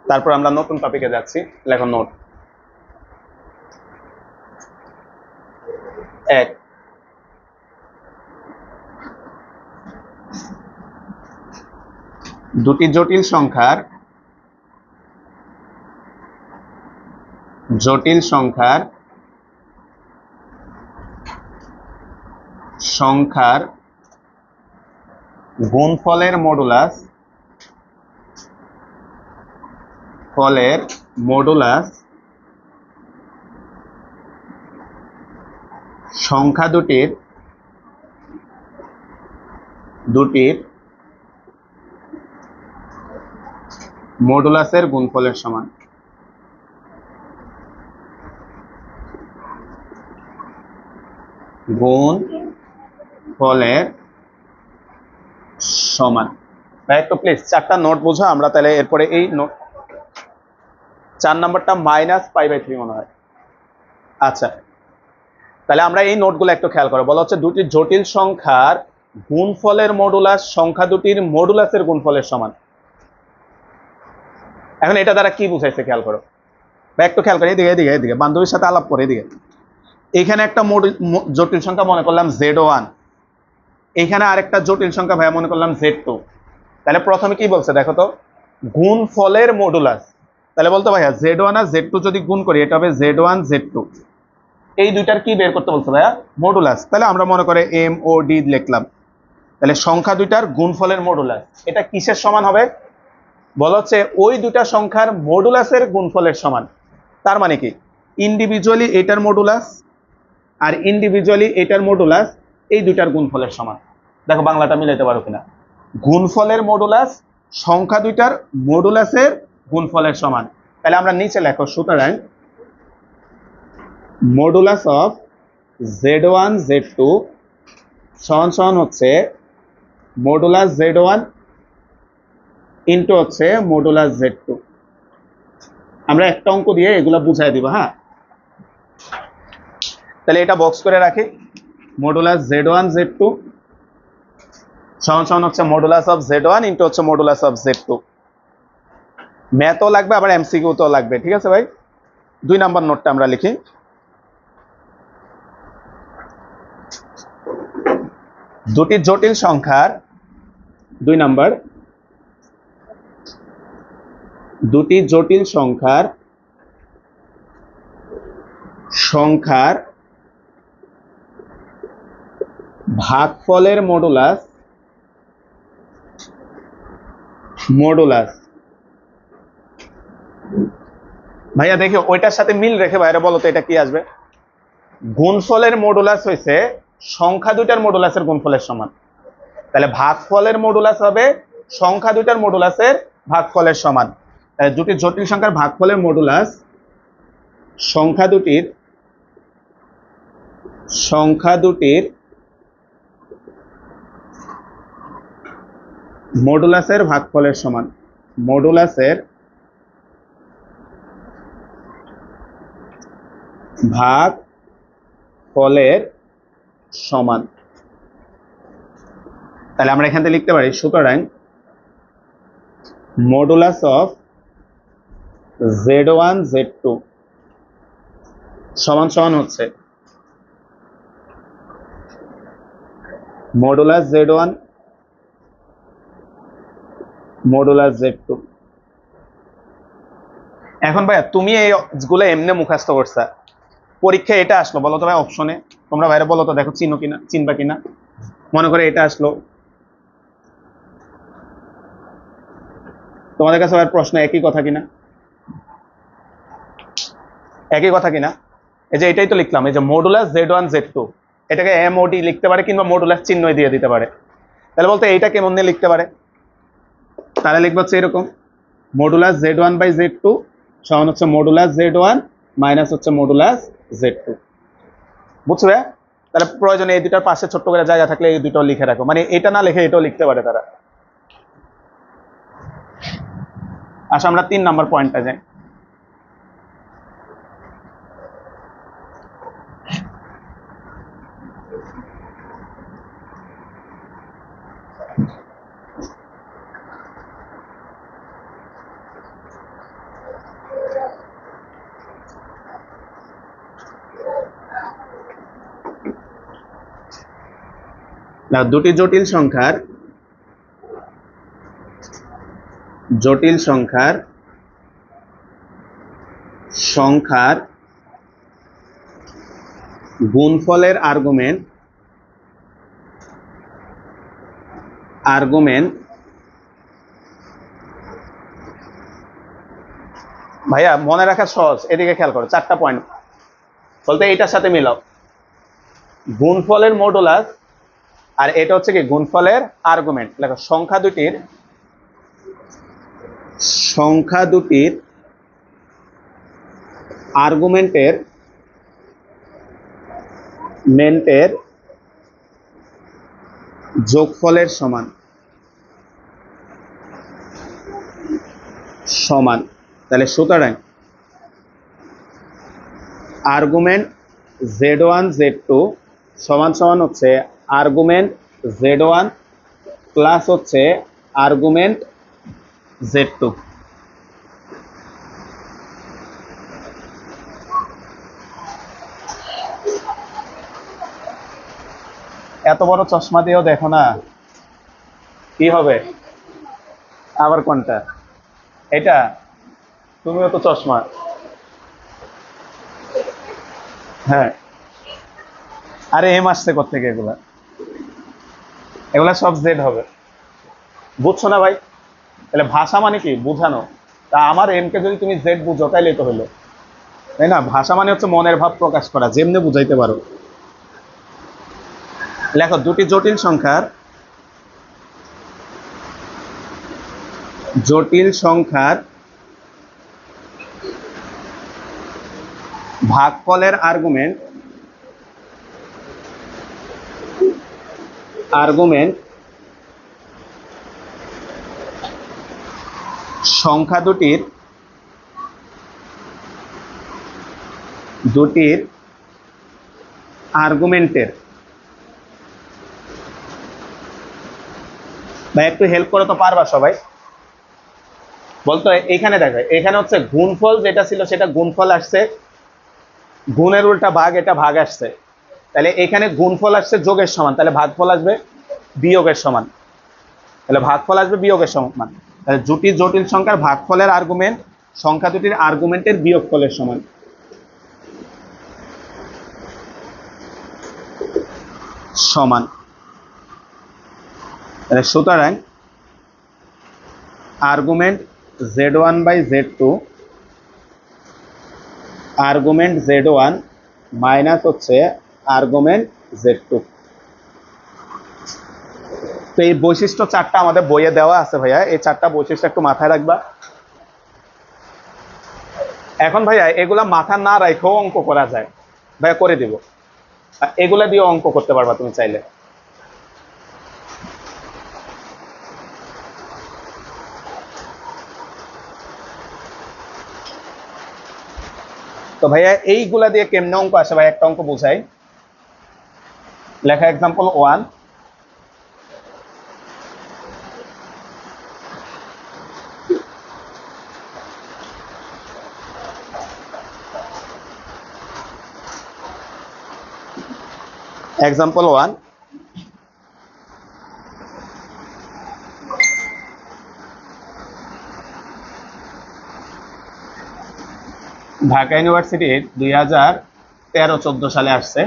তারপর আমরা নতুন টপিকে যাচ্ছি। লেখো নোট। 1, দুটি জটিল সংখ্যার সংখ্যার গুণফলের মডুলাস সংখ্যা দুটির মডুলাসের গুণফলের সমান। গুণফলের সমান। ভাই একটু প্লিজ 4টা নোট বুঝো আমরা, তাহলে এরপরে এই নোট 4 নাম্বারটা -π/3 মনে হয়। আচ্ছা, তাহলে আমরা এই নোটগুলো একটু খেয়াল করো। বলা হচ্ছে দুটি জটিল সংখ্যার গুণফলের মডুলাস সংখ্যা দুটির মডুলাসের গুণফলের সমান। এখন এটা দ্বারা কি বুঝাইছে খেয়াল করো ভাই, একটু খেয়াল করো, এদিকে বান্ধবীর সাথে আলাপ করে, এদিকে এখানে একটা জটিল সংখ্যা মনে করলাম Z1, এখানে আরেকটা জটিল সংখ্যা ভাইয়া মনে করলাম Z2। তাহলে প্রথমে কি বলছে দেখো তো, গুণফলের মডুলাস। তাহলে বলতো ভাইয়া Z1 আর Z2 যদি গুণ করি, এটা হবে Z1 Z2, এই দুইটার কি বের করতে বলছে ভাইয়া? মডুলাস। তাহলে আমরা মনে করে MOD লিখলাম, তাহলে সংখ্যা দুইটার গুণফলের মডুলাস এটা কিসের সমান হবে? বলা হচ্ছে ওই দুটা সংখ্যার মডুলাসের গুণফলের সমান। তার মানে কি ইন্ডিভিজুয়ালি এটার মডুলাস আর ইন্ডিভিজুয়ালি এটার মডুলাস এই দুইটার গুণফলের সমান। দেখো বাংলাটা মিলাইতে পারো কিনা। গুণফলের মডুলাস সংখ্যা দুইটার মডুলাসের গুণফলের সমান। তাহলে আমরা নিচে লেখো সুতরাং মডুলাস অফ z1 z2 সমান সমান হচ্ছে মডুলাস z1 ইন্টু হচ্ছে মডুলাস z2। আমরা একটা অঙ্ক দিয়ে এগুলা বুঝাই দিব। হ্যাঁ, তাহলে এটা বক্স করে রাখি। মডুলাস z1 z2 সমান সমান হচ্ছে মডুলাস অফ z1 ইন্টু হচ্ছে মডুলাস অফ z2। ম্যাথও লাগবে আবার এমসিকিউ তো লাগবে। ঠিক আছে ভাই, 2 নাম্বার নোটটা আমরা লিখি। দুটি জটিল সংখ্যার 2 নাম্বার, দুটি জটিল সংখ্যার ভাগফলের মডুলাস ভাইয়া দেখে ওইটার সাথে মিল রেখে বাইরে বলো তো এটা কি আসবে। গুণফলের মডুলাস হয়েছে সংখ্যা দুইটার মডুলাসের গুণফলের সমান। তাহলে ভাগফলের মডুলাস হবে সংখ্যা দুইটার মডুলাসের ভাগফলের সমান। তাহলে দুটি জটিল সংখ্যার ভাগফলের মডুলাস সংখ্যা দুটির মডুলাসের ভাগফলের সমান। মডুলাসের ভাগফলের সমান। তাহলে আমরা এখান থেকে লিখতে পারি সুতরাং মডুলাস অফ z1 z2 সমান সমান হচ্ছে মডুলাস z1 মডুলাস z2। এখন ভাইয়া তুমি এইগুলো এমনি মুখস্থ করছা, পরীক্ষায় এটা আসলো বলো তো ভাই অপশনে, তোমরা বাইরে বলো তো দেখো চিনবা কিনা। মনে করে এটা আসলো, তোমাদের কাছে আর প্রশ্ন একই কথা কিনা? একই কথা কিনা? এই যে এটাই তো লিখলাম, এই যে মডুলাস z1 z2 এটাকে MOD লিখতে পারে কিংবা মডুলাস চিহ্ন দিয়ে দিতে পারে। তাহলে বলতে এইটা কেমন দিয়ে লিখতে পারে? তাহলে লিখবো হচ্ছে এরকম মডুলাস z1 বাই z2 সমান হচ্ছে মডুলাস z1 মাইনাস হচ্ছে মডুলাস z2। বুঝবে? তাহলে প্রয়োজনে এই দুটার পাশে ছোট্ট করে জায়গা থাকলে এই দুটো লিখে রাখো, মানে এটা না লিখে এটাও লিখতে পারে তারা। আচ্ছা আমরা 3 নাম্বার পয়েন্টটা যাই। না, দুটি জটিল সংখ্যার গুণফলের আর্গুমেন্ট ভাইয়া মনে রাখা সহজ, এদিকে খেয়াল করো 4টা পয়েন্ট বলতে এইটার সাথে মিলাও। গুণফলের মডুলাস আর এটা হচ্ছে কি গুণফলের আর্গুমেন্ট। দেখো সংখ্যা দুটির আর্গুমেন্টের যোগফলের সমান। তাহলে সুতরাং আর্গুমেন্ট z1 z2 সমান সমান হচ্ছে আর্গুমেন্ট z1 প্লাস হচ্ছে আর্গুমেন্ট z2। এত বড় চশমা দিয়েও দেখো না, কি হবে? আবার কোনটা? এটা? তুমিও তো চশমা। হ্যাঁ, আরে এম আসছে কোত্থেকে এগুলা? এগুলা সব জেড হবে। বুঝছো না ভাই? তাহলে ভাষা মানে কি? বুঝানো। তা আমার এম কে যদি তুমি জেড বুঝো তাইলে তো হলো, তাই না? ভাষা মানে হচ্ছে মনের ভাব প্রকাশ করা, যেমনি বুঝাইতে পারো। লেখো জটিল সংখ্যার ভাগফলের আর্গুমেন্ট সংখ্যা দুটির আর্গুমেন্টের, ভাই একটু হেল্প করো তো, পারবা সবাই? বলতো এখানে দেখো, এখানে হচ্ছে গুণফল যেটা ছিল সেটা গুণফল আসছে, গুণের উল্টা ভাগ, এটা ভাগ আসছে। তাহলে এখানে গুণফল আসছে যোগের সমান, তাহলে ভাগফল আসবে বিয়োগের সমান। তাহলে ভাগফল আসবে বিয়োগের সমান। তাহলে জটিল সংখ্যার ভাগফলের আর্গুমেন্ট সংখ্যা দুটির আর্গুমেন্টের বিয়োগফলের সমান। সমান। সুতরাং argument Z1/Z2 argument Z1 minus হচ্ছে আর্গুমেন্ট Z2। তো এই বৈশিষ্ট্য চারটা আমাদের বইয়ে দেওয়া আছে ভাইয়া, এই চারটা বৈশিষ্ট্য একটু মাথায় রাখবা। এখন ভাইয়া এগুলা মাথা না রাখেও অঙ্ক করা যায়, ভাইয়া করে দিব। এগুলা দিয়ে অঙ্ক করতে পারবা তুমি চাইলে। তো ভাইয়া এইগুলা দিয়ে কেমনে অঙ্ক আসে ভাই, একটা অঙ্ক বোঝাই। লেখা এক্সাম্পল 1। এক্সাম্পল 1, ঢাকা ইউনিভার্সিটির 2013-14 সালে আসছে।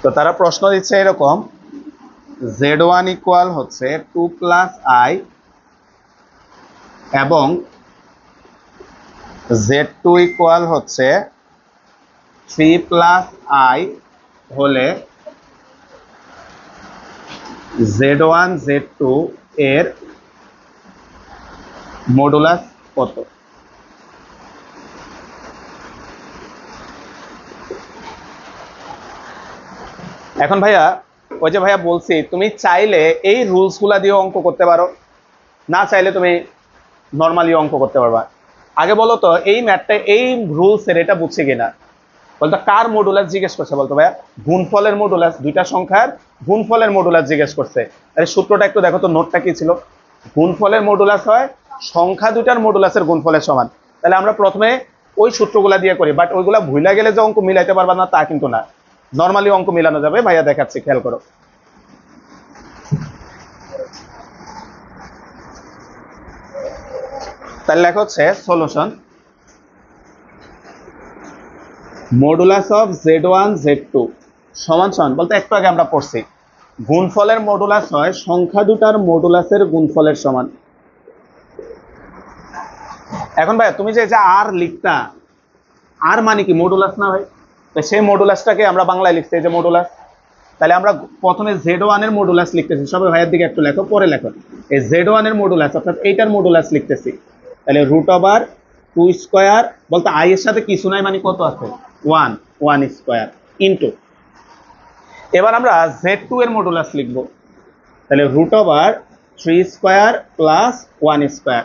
তো তারা প্রশ্ন দিচ্ছে এরকম, Z1 ইকুয়াল হচ্ছে 2 + i এবং Z2 ইকুয়াল হচ্ছে 3 + i হলে Z1 Z2 এর মডুলাস কত? এখন ভাইয়া ওই যে ভাইয়া বলছি, তুমি চাইলে এই রুলস গুলা দিয়ে অঙ্ক করতে পারো, না চাইলে তুমি নর্মালি অঙ্ক করতে পারবা। আগে বলো তো এই ম্যাথটা, এই রুলস এর এটা বুঝছে কিনা? বলতো কার মডুলাস জিজ্ঞেস করছে বলতো ভাইয়া? গুণফলের মডুলাস, দুইটা সংখ্যার গুণফলের মডুলাস জিজ্ঞেস করছে। আরে সূত্রটা একটু দেখো তো, নোটটা কি ছিল? গুণফলের মডুলাস হয় সংখ্যা দুইটার মডুলাসের গুণফলের সমান। তাহলে আমরা প্রথমে ওই সূত্রগুলা দিয়ে করি, বাট ওইগুলা ভুলে গেলে যে অঙ্ক মিলাইতে পারবা না তা কিন্তু না, নর্মালি অঙ্ক মিলানো যাবে। ভাইয়া দেখাচ্ছি, খেয়াল করো। তাহলে লেখা হচ্ছে solution, modulus of Z1 Z2 সমান সমান, বলতে একটু আগে আমরা পড়ছি গুণফলের মডুলাস হয় সংখ্যা দুটার মডুলাসের গুণফলের সমান। এখন ভাই তুমি যে আর লিখতা, আর মানে কি? মডুলাস না ভাই? তো সেই মডুলাসটাকে আমরা বাংলায় লিখছি, এই যে মডুলাস। তাহলে আমরা প্রথমে Z1 এর মডুলাস লিখতেছি, সবাই ভাইয়ের দিকে একটু লেখো, পরে লেখো। এই Z1 এর মডুলাস অর্থাৎ এইটার মডুলাস লিখতেছি। তাহলে √2², বলতে i এর সাথে কিছু নাই মানে কত আছে? 1² ইনটু, এবার আমরা Z2 এর মডুলাস লিখবো। তাহলে √3² + 1²।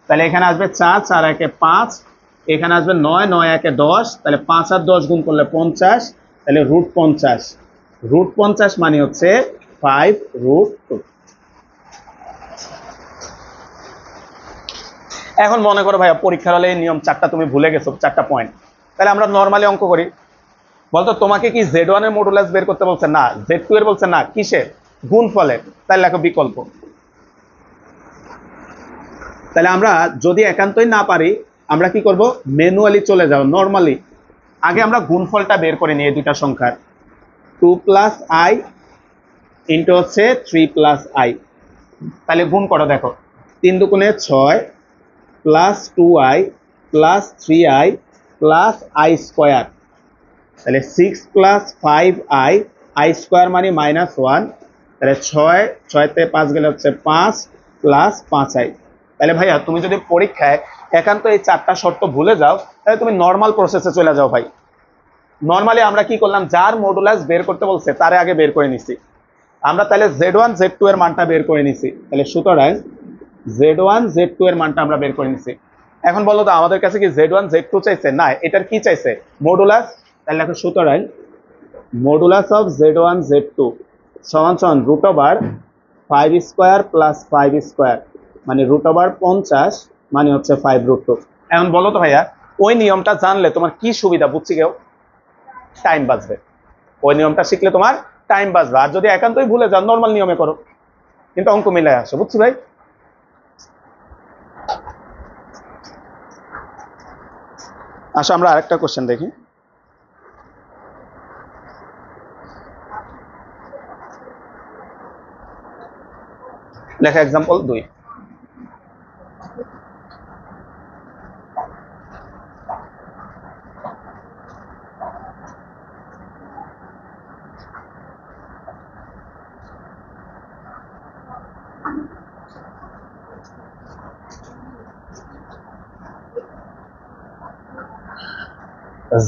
তাহলে এখানে আসবে 4, 4 × 5, এখানে আসবে 9, 9 × 10, তাহলে 5 আর 10 গুণ করলে 50, তাহলে √50। √50 মানে হচ্ছে 5√2। এখন মনে করো ভাইয়া পরীক্ষার হলে এই নিয়ম চারটা তুমি ভুলে গেছো, 4টা পয়েন্ট। তাহলে আমরা নর্মালি অঙ্ক করি। বলতো তোমাকে কি Z1 এর মডুলাস বের করতে বলছে? না। Z2 এর বলছে? না। কিসের? গুণফলের, তাহলে লেখো বিকল্প। তাহলে আমরা যদি একান্তই না পারি আমরা কি করব, ম্যানুয়ালি চলে যাব নরমালি। আগে আমরা গুণফলটা বের করে নিই এই দুইটা সংখ্যার, 2 প্লাস আই ইন্টু হচ্ছে 3 প্লাস আই। তাহলে গুণ করো, দেখো 3 দুগুণে 6 plus 2i plus 3i plus I square, তাহলে 6 প্লাস 5i, আই স্কোয়ার মানে -1, তাহলে 6তে 5 গেলে হচ্ছে 5 প্লাস 5i। তাহলে ভাইয়া তুমি যদি পরীক্ষায় একান্ত এই চারটা শর্ত ভুলে যাও তাহলে তুমি নর্মাল প্রসেসে চলে যাও ভাই। নর্মালি আমরা কি করলাম, যার মডুলাস বের করতে বলছে তারে আগে বের করে নিছি আমরা, তাহলে Z1 Z2 এর মানটা বের করে নিছি। তাহলে সুতরাং Z1 Z2 এর মানটা আমরা বের করে নিছি। এখন বলো তো আমাদের কাছে কি Z1 Z2 চাইছে? না, এটার কি চাইছে, মডুলাস। তাহলে এখন সুতরাং মডুলাস অফ Z1 Z2 সমান সমান √5 স্কোয়ার প্লাস 5 স্কোয়ার মানে √50 মানে হচ্ছে 5√2। এখন বলো তো ভাইয়া ওই নিয়মটা জানলে তোমার কি সুবিধা বুঝছি কেউ? টাইম বাঁচবে। ওই নিয়মটা শিখলে তোমার টাইম বাঁচবে, আর যদি একান্তই ভুলে যাও নর্মাল নিয়মে করো, কিন্তু অঙ্ক মিলে আসো। বুঝছি ভাই? আসো আমরা আরেকটা কোশ্চেন দেখি। লেখা এক্সাম্পল 2।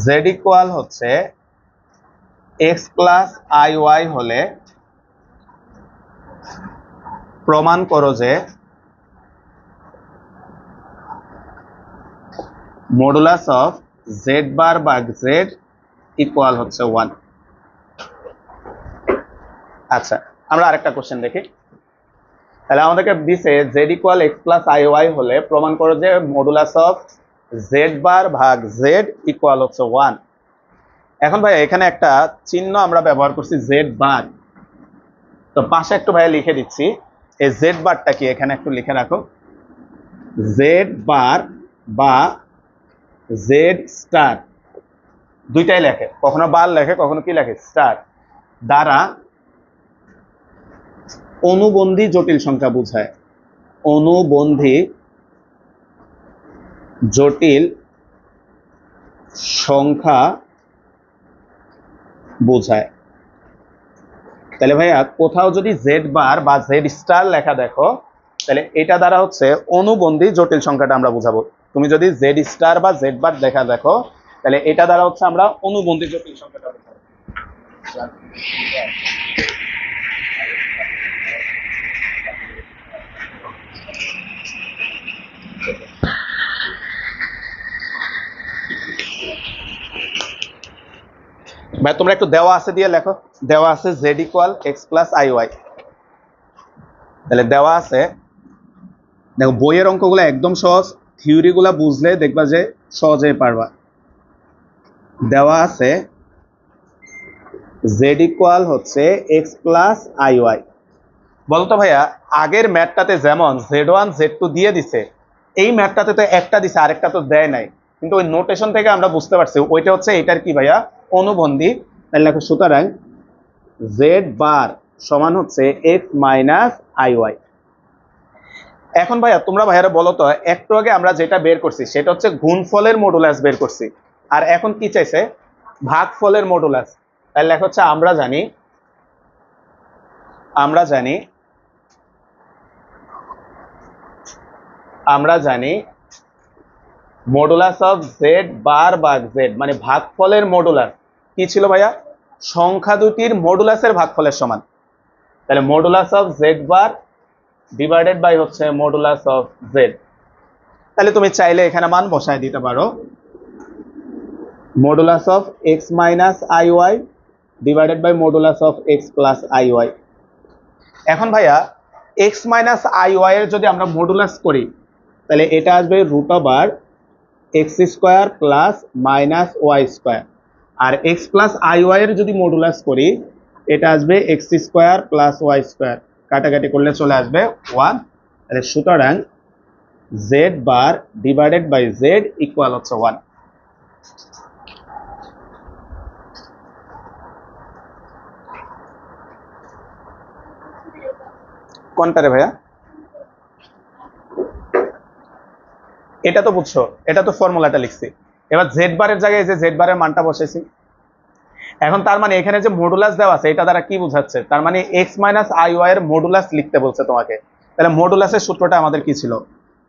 Z ইকুয়াল হচ্ছে x প্লাস IY হলে প্রমাণ করো যে মডুলাস অফ Z বার বা Z ইকুয়াল হচ্ছে 1। আচ্ছা আমরা আরেকটা কোশ্চেন দেখি। তাহলে আমাদেরকে দিছে Z equal x plus IY হলে প্রমাণ করো যে মডুলাস অফ Z বার ভাগ Z ইকুয়াল হচ্ছে 1। এখন ভাই এখানে একটা চিহ্ন আমরা ব্যবহার করছি Z বার, তো পাশে একটু ভাইয়া লিখে দিচ্ছি এই Z বারটা কি, এখানে একটু লিখে রাখো। Z বার বা Z স্টার দুইটাই লেখে, কখনো বার লেখে কখনো কি লেখে স্টার, দ্বারা অনুবন্ধী জটিল সংখ্যা বোঝায়। অনুবন্ধী জটিল সংখ্যা বোঝায়। তাহলে ভাইয়া কোথাও যদি Z বার বা Z স্টার লেখা দেখো তাহলে এটা দ্বারা হচ্ছে অনুবন্ধী জটিল সংখ্যাটা আমরা বুঝাবো। তুমি যদি Z স্টার বা Z বার দেখা দেখো তাহলে এটা দ্বারা হচ্ছে আমরা অনুবন্ধী জটিল সংখ্যাটা বুঝাবো। ভাই তোমরা একটু দেওয়া আছে দিয়ে লেখো, দেওয়া আছে Z equal x plus IY। তাহলে দেওয়া আছে, দেখো বইয়ের অঙ্কগুলো একদম সহজ, থিওরি গুলা বুঝলে দেখবা যে সহজে পারবা। দেওয়া আছে Z ইকুয়াল হচ্ছে x প্লাস IY। বলতো ভাইয়া আগের ম্যাথটাতে যেমন Z1 Z2 দিয়ে দিছে, এই ম্যাথটাতে তো একটা দিছে আরেকটা তো দেয় নাই, কিন্তু ওই নোটেশন থেকে আমরা বুঝতে পারছি ওইটা হচ্ছে এটার কি ভাইয়া অনুবন্ধী। তাহলে লেখো সুতরাং Z বার সমান হচ্ছে x মাইনাস IY। এখন ভাইয়া তোমরা ভাইয়ারা বলো তো একটু আগে আমরা যেটা বের করছি সেটা হচ্ছে গুণফলের মডুলাস বের করছি, আর এখন কি চাইছে, ভাগফলের মডুলাস। তাহলে লেখা হচ্ছে আমরা জানি মডুলাস অফ Z বার ভাগ Z মানে ভাগফলের মডুলাস কি ছিল ভাইয়া, সংখ্যা দুটির মডুলাসের ভাগফলের সমান। তাহলে modulus of Z bar divided by হচ্ছে মডুলাস অফ Z। তাহলে তুমি চাইলে এখানে মান বসায় দিতে পারো, modulus of x minus IY divided by modulus of x plus IY। এখন ভাইয়া x মাইনাস IY এর যদি আমরা মডুলাস করি তাহলে এটা আসবে √x square plus minus y square, আর x প্লাস IY এর যদি মডুলাস করি এটা আসবে X square plus Y square, কাটাকাটি করলে চলে আসবে 1। তাহলে সুতরাং Z bar divided by Z equal হচ্ছে 1। কোনটা রে ভাইয়া? এটা তো বুঝছো, এটা তো ফর্মুলাটা লিখছি। এবার জেড বারের জায়গায় যে জেড বারের মানটা বসাইছি। এখন তার মানে এখানে যে মডুলাস দেওয়া আছে এটা দ্বারা কি বোঝাচ্ছে? তার মানে এক্স মাইনাস আই ওয়াই এর মডুলাস লিখতে বলছে তোমাকে। তাহলে মডুলাসের সূত্রটা আমাদের কি ছিল?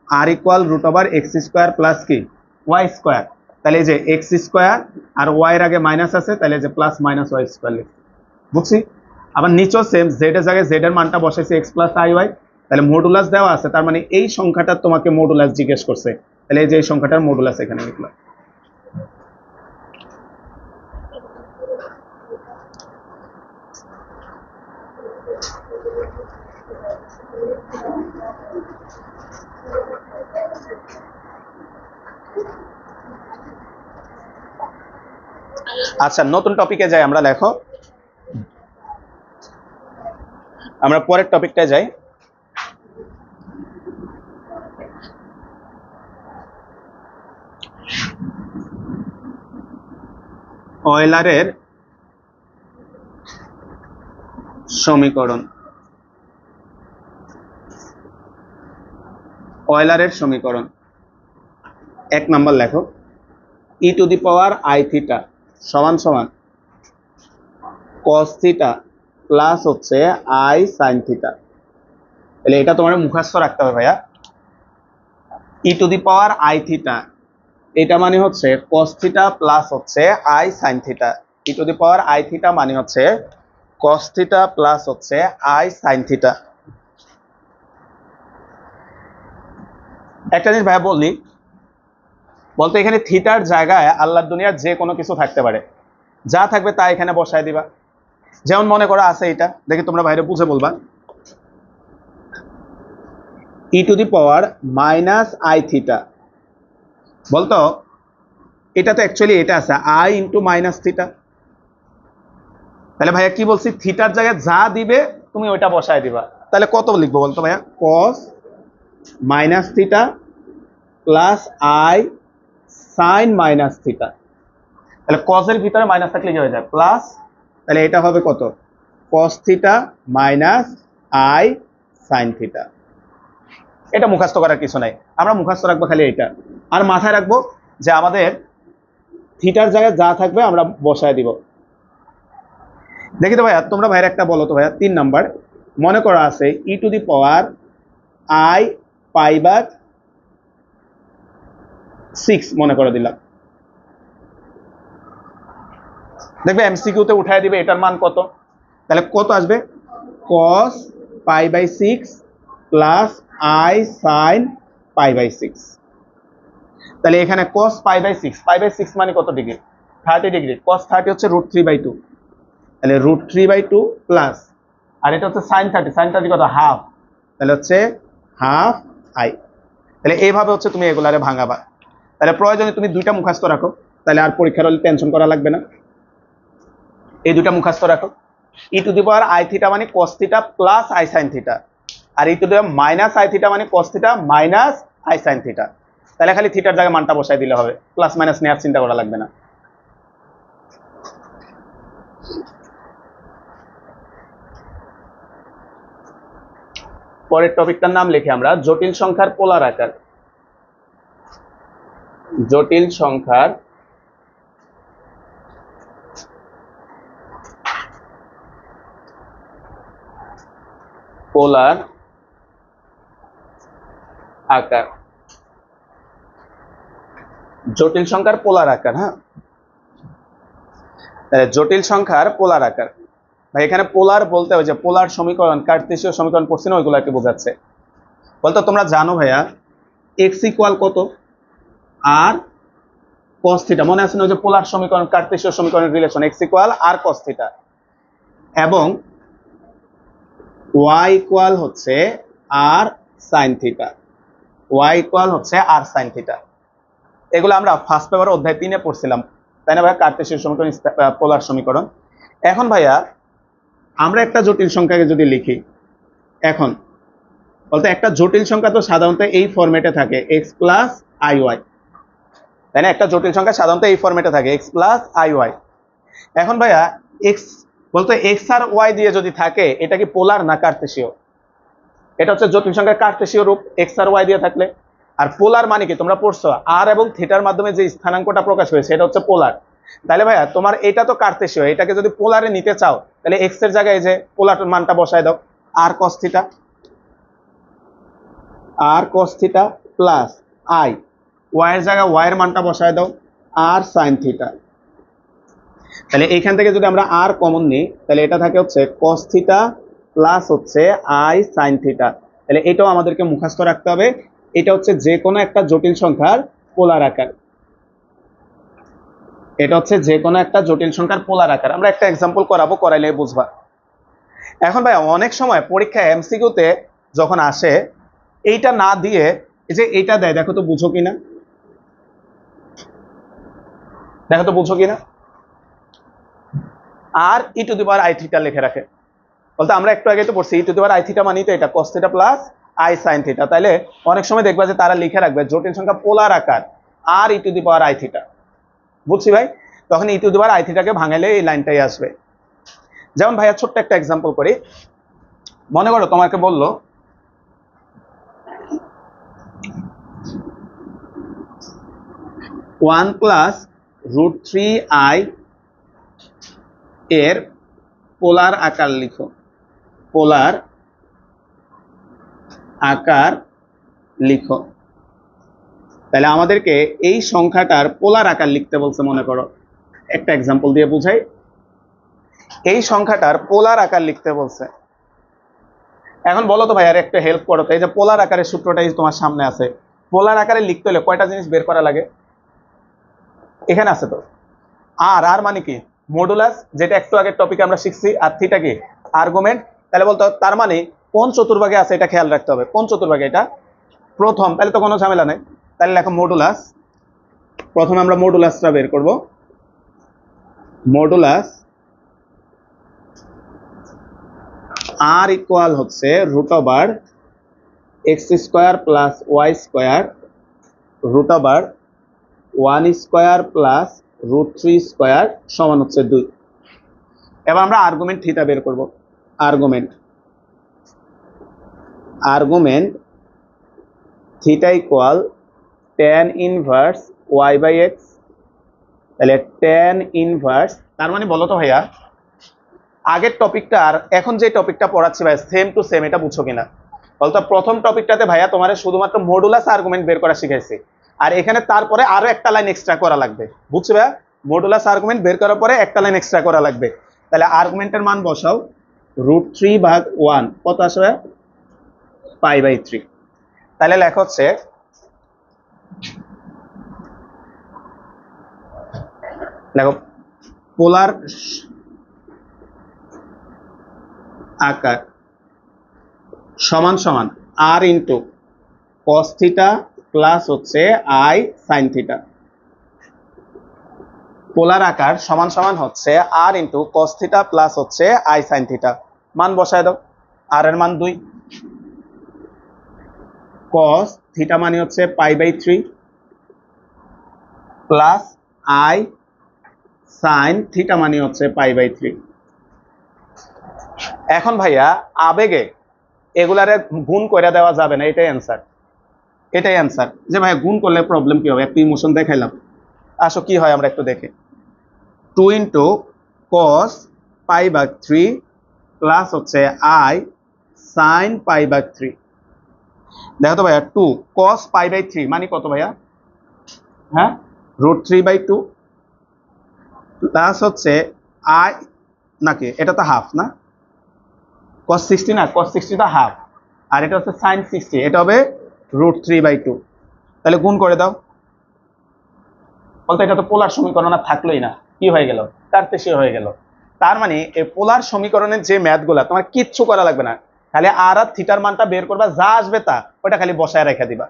R equal root over x square plus কি ওয়াই স্কোয়ার। তাহলে এই যে এক্স স্কোয়ার আর ওয়াই এর আগে মাইনাস আছে, তাহলে যে প্লাস মাইনাস ওয়াই স্কোয়ার লিখছি, বুঝছি? আবার নিচেও সেম, জেড এর জায়গায় জেড এর মানটা বসাইছি এক্স প্লাস আই ওয়াই। তাহলে মডুলাস দেওয়া আছে, তার মানে এই সংখ্যাটার তোমাকে মডুলাস জিজ্ঞেস করছে, তাহলে এই যে এই সংখ্যাটার মডুলাস এখানে লিখলাম। আচ্ছা, নতুন টপিকে যাই আমরা। দেখো আমরা পরের টপিকটায় যাই। অয়লারের সমীকরণ। অয়লারের সমীকরণ 1 নাম্বার লেখো, E to the power I theta সমান সমান কস থিটা প্লাস হচ্ছে আই সাইন থিটা। তাহলে এটা তোমার মুখস্থ রাখতে হবে ভাইয়া। E to the power I theta, এটা মানে হচ্ছে কস থিটা প্লাস হচ্ছে I sine theta. E to the power I theta মানে হচ্ছে কস থিটা প্লাস হচ্ছে আই সাইন থিটা। একটা জিনিস ভাইয়া বললি, বলতো এখানে থিটার জায়গায় আল্লাহর দুনিয়ার যে কোনো কিছু থাকতে পারে, যা থাকবে তা এখানে বসায় দিবা। যেমন মনে করো আছে এটা, দেখি তোমরা বাইরে বুঝে বলবা, E to the power minus I theta. বলতো এটা তো অ্যাকচুয়ালি এটা আছে আই ইন্টু মাইনাস থিটা। তাহলে ভাইয়া কি বলছি, থিটার জায়গায় যা দিবে তুমি ওইটা বসায় দিবা। তাহলে কত লিখবো বলতো ভাইয়া? কস minus theta plus i sine minus theta. তাহলে কসের ভিতরে মাইনাস থাকলে কি হয়ে যায়? প্লাস। তাহলে এটা হবে কত? Cos theta minus I sine theta. এটা মুখস্থ করার কিছু নাই, আমরা মুখস্থ রাখবো খালি এটা। আর মাথায় রাখবো যে আমাদের থিটার জায়গায় যা থাকবে আমরা বসায় দিব। দেখি তো ভাইয়া, তোমরা ভাইয়ের একটা বলো তো ভাইয়া। 3 নাম্বার, মনে করা আছে E to the power I pi by 6 মনে করে দিলাম। দেখবে এমসিকিউতে উঠায় দিবে এটার মান কত। তাহলে কত আসবে? cos pi by 6 plus I sine pi by 6। তাহলে এখানে cos pi by 6, pi by 6 মানে কত ডিগ্রি? 30 ডিগ্রি। cos 30 হচ্ছে √3/2, তাহলে √3/2 প্লাস, আর এটা হচ্ছে sin 30, sin 30 কত? হাফ, তাহলে হচ্ছে হাফ আই। তাহলে এইভাবে হচ্ছে তুমি এগুলারে ভাঙাবা। তাহলে প্রয়োজনে তুমি দুইটা মুখস্থ রাখো, তাহলে আর পরীক্ষার হলে টেনশন করা লাগবে না। এই দুইটা মুখস্থ রাখো, E to the power I theta মানে cos theta plus I sine theta, আর E to the power minus I theta মানে cos theta minus I sine theta. তাহলে খালি থিটার জায়গায় মানটা বসাই দিলে হবে, প্লাস মাইনাস নেওয়ার চিন্তা করা লাগবে না। পরের টপিকটার নাম লিখে আমরা জটিল সংখ্যার পোলার আকার। জটিল সংখ্যার পোলার আকার। জটিল সংখ্যার পোলার আকার। হ্যাঁ, জটিল সংখ্যার পোলার আকার। ভাই এখানে পোলার বলতে ওই যে পোলার সমীকরণ, কার্তেশীয় সমীকরণ পড়ছি না, ওইগুলোকে বোঝাচ্ছে। বলতো তোমরা জানো ভাইয়া এক্স ইকুয়াল কত? আর cos থিটা। মনে আছে না ওই যে পোলার সমীকরণ, কার্তেশীয় সমীকরণের রিলেশন, এক্স ইকুয়াল আর cos থিটা, এবং y ইকুয়াল হচ্ছে আর সাইন থিটা। y ইকুয়াল হচ্ছে আর সাইন থিটা। এগুলো আমরা ফার্স্ট পেপার অধ্যায় 3-এ পড়ছিলাম, তাই না ভাইয়া? কার্তেশীয় সমীকরণ, পোলার সমীকরণ। এখন ভাইয়া আমরা একটা জটিল সংখ্যাকে যদি লিখি এখন, বলতে একটা জটিল সংখ্যা তো সাধারণত এই ফরম্যাটে থাকে এক্স প্লাস আই ওয়াই, তাই না? একটা জটিল সংখ্যা সাধারণত এই ফরম্যাটে থাকে এক্স প্লাস আই ওয়াই। এখন ভাইয়া এক্স বলতে এক্স আর ওয়াই দিয়ে যদি থাকে, এটা কি পোলার না কার্তেশীয়? এটা হচ্ছে জটিল সংখ্যার কার্তেশীয় রূপ এক্স আর ওয়াই দিয়ে থাকলে। আর পোলার মানে কি তোমরা পড়ছো, আর এবং থিটার মাধ্যমে যে স্থানাঙ্কটা প্রকাশ হয়েছে এটা হচ্ছে পোলার। তাহলে ভাইয়া তোমার এটা তো কার্তেশীয়, এটাকে যদি পোলারে নিতে চাও তাহলে এক্স এর জায়গায় যে পোলার মানটা বসায় দাও, আর কস থিটা, আর cos theta plus I, Y এর জায়গায় ওয়াই এর মানটা বসায় দাও, আর সাইন থিটা। তাহলে এইখান থেকে যদি আমরা আর কমন নিই তাহলে এটা থাকে হচ্ছে কস থিটা প্লাস হচ্ছে আই সাইন থিটা। তাহলে এটাও আমাদেরকে মুখস্থ রাখতে হবে, এটা হচ্ছে যে কোনো একটা জটিল সংখ্যার পোলার আকার। এটা হচ্ছে যে কোনো একটা জটিল সংখ্যার পোলার আকার। আমরা একটা এক্সাম্পল করাবো, করাইলে বুঝবা। এখন ভাই অনেক সময় পরীক্ষা এমসিকিউতে যখন আসে এইটা না দিয়ে এই যে এইটা দেয়, দেখো তো বুঝো কিনা, দেখো তো বুঝো কিনা, আর E to the power I theta লিখে রাখে। বলতে আমরা একটু আগে তো পড়ছি E to the power I theta মানে তো এটা cos theta plus I sine theta. তাইলে অনেক সময় দেখবা যে তারা লিখে রাখবে জটিল সংখ্যা পোলার আকার আর E to the power I theta. বুঝছি ভাই? তখন ই টু দি পাওয়ার আই থিটাকে ভাঙাইলে এই লাইনটাই আসবে। যেমন ভাইয়া ছোট্ট একটা এক্সাম্পল করি, মনে করো তোমাকে বললো 1 প্লাস রুট 3i এর পোলার আকার লিখো, পোলার আকার লিখো। তাহলে আমাদেরকে এই সংখ্যাটার পোলার আকার লিখতে বলছে। মনে করো একটা এক্সাম্পল দিয়ে বুঝাই, এই সংখ্যাটার পোলার আকার লিখতে বলছে। এখন বলো তো ভাই আর একটা হেল্প করো তো, এই যে পোলার আকারের সূত্রটাই তোমার সামনে আছে, পোলার আকারে লিখতে হলে কয়টা জিনিস বের করা লাগে? এখানে আছে তো আর, আর মানে কি মডুলাস, যেটা একটু আগের টপিকে আমরা শিখছি, আর থিটা কি আর্গুমেন্ট। তাহলে বলতো তার মানে কোন চতুর্ভাগে আছে এটা খেয়াল রাখতে হবে, কোন চতুর্ভাগে এটা প্রথম, তাহলে তো কোনো ঝামেলা নেই। তাহলে লেখো মডুলাস, প্রথমে আমরা মডুলাসটা বের করব। মডুলাস আর ইকুয়াল হচ্ছে root over x square plus Y square root over 1 square plus root 3 square সমান হচ্ছে 2। এবার আমরা আর্গুমেন্ট থিটা বের করব। Argument theta equal tan inverse y by x. তাহলে tan ইনভার্স, তার মানে বলো তো ভাইয়া আগের টপিকটা আর এখন যে টপিকটা পড়াচ্ছি ভাই সেম টু সেম, এটা বুঝছো কিনা? বলতো প্রথম টপিকটাতে ভাইয়া তোমার শুধুমাত্র মডুলাস আর্গুমেন্ট বের করা শিখাইছি, আর এখানে তারপরে আরো একটা লাইন এক্সট্রা করা লাগবে। বুঝছো ভাইয়া? মডুলাস আর্গুমেন্ট বের করার পরে একটা লাইন এক্সট্রা করা লাগবে। তাহলে আর্গুমেন্টের মান বসাও, রুট 3 ভাগ 1 কত আসবে? Pi by 3। তাহলে লেখা হচ্ছে দেখো পোলার আকার সমান সমান r into cos theta plus হচ্ছে আই সাইন থিটা। পোলার আকার সমান সমান হচ্ছে r into cos theta plus হচ্ছে আই সাইন থিটা। মান বসায় দাও, আর এর মান 2, কস থিটা মানে হচ্ছে pi by 3 plus I sine theta মানে হচ্ছে পাই বাই 3। এখন ভাইয়া আবেগে এগুলারে গুণ করে দেওয়া যাবে না, এটাই অ্যান্সার, এটাই অ্যান্সার। যে ভাইয়া গুণ করলে প্রবলেম কি হবে? একটু ইমোশন দেখাইলাম, আসো কি হয় আমরা একটু দেখি। 2 into cos pi by 3 plus হচ্ছে আই সাইন পাই বাই 3। দেখো তো ভাইয়া 2 কস পাই বাই 3 মানে কত ভাইয়া? হ্যাঁ, রুট 3 বাই 2 প্লাস হচ্ছে আই, নাকি এটা তো হাফ না, cos 60 না, cos 60 তো হাফ, আর এটা হচ্ছে sin 60, এটা হবে রুট 3 বাই 2। তাহলে গুণ করে দাও। বলতে এটা তো পোলার সমীকরণ আর থাকলোই না, কি হয়ে গেল? কার্তেশীয় হয়ে গেল। তার মানে এই পোলার সমীকরণের যে ম্যাথগুলা তোমার কিচ্ছু করা লাগবে না, খালি আর আর থিটার মানটা বের করবা, যা আসবে তা ওটা খালি বসায় রেখে দিবা।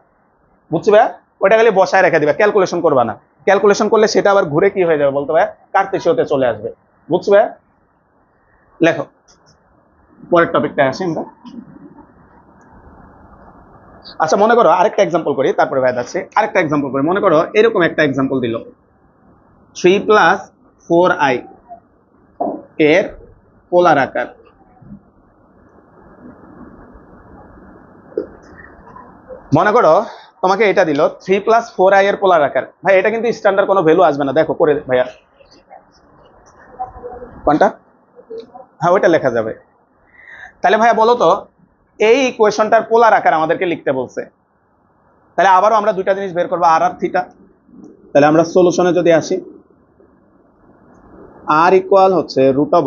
বুঝছি ভাই? ওটা খালি বসায় রেখে দিবা, ক্যালকুলেশন করবা না। ক্যালকুলেশন করলে সেটা আবার ঘুরে কি হয়ে যাবে বলতে ভাই? কার্তেশীয়তে চলে আসবে। বুঝছি ভাই? লেখো পরের টপিকটা আসি আমরা। আচ্ছা মনে করো আরেকটা এক্সাম্পল করি, তারপরে ভাই আছে আরেকটা এক্সাম্পল করি। মনে করো এরকম একটা এক্সাম্পল দিল 3+4i এর পোলার আকার। মনে করো তোমাকে এটা দিল 3+4i এর পোলার আকার। ভাই এটা কিন্তু স্ট্যান্ডার্ড কোনো ভ্যালু আসবে না, দেখো করে ভাইয়া কোনটা, হ্যাঁ ওইটা লেখা যাবে। তাহলে ভাইয়া বলো তো এই ইকুয়েশনটার পোলার আকার আমাদেরকে লিখতে বলছে, তাহলে আবারও আমরা দুইটা জিনিস বের করবো, আর আর থিটা। তাহলে আমরা সলিউশনে যদি আসি, আর ইকুয়াল হচ্ছে √x²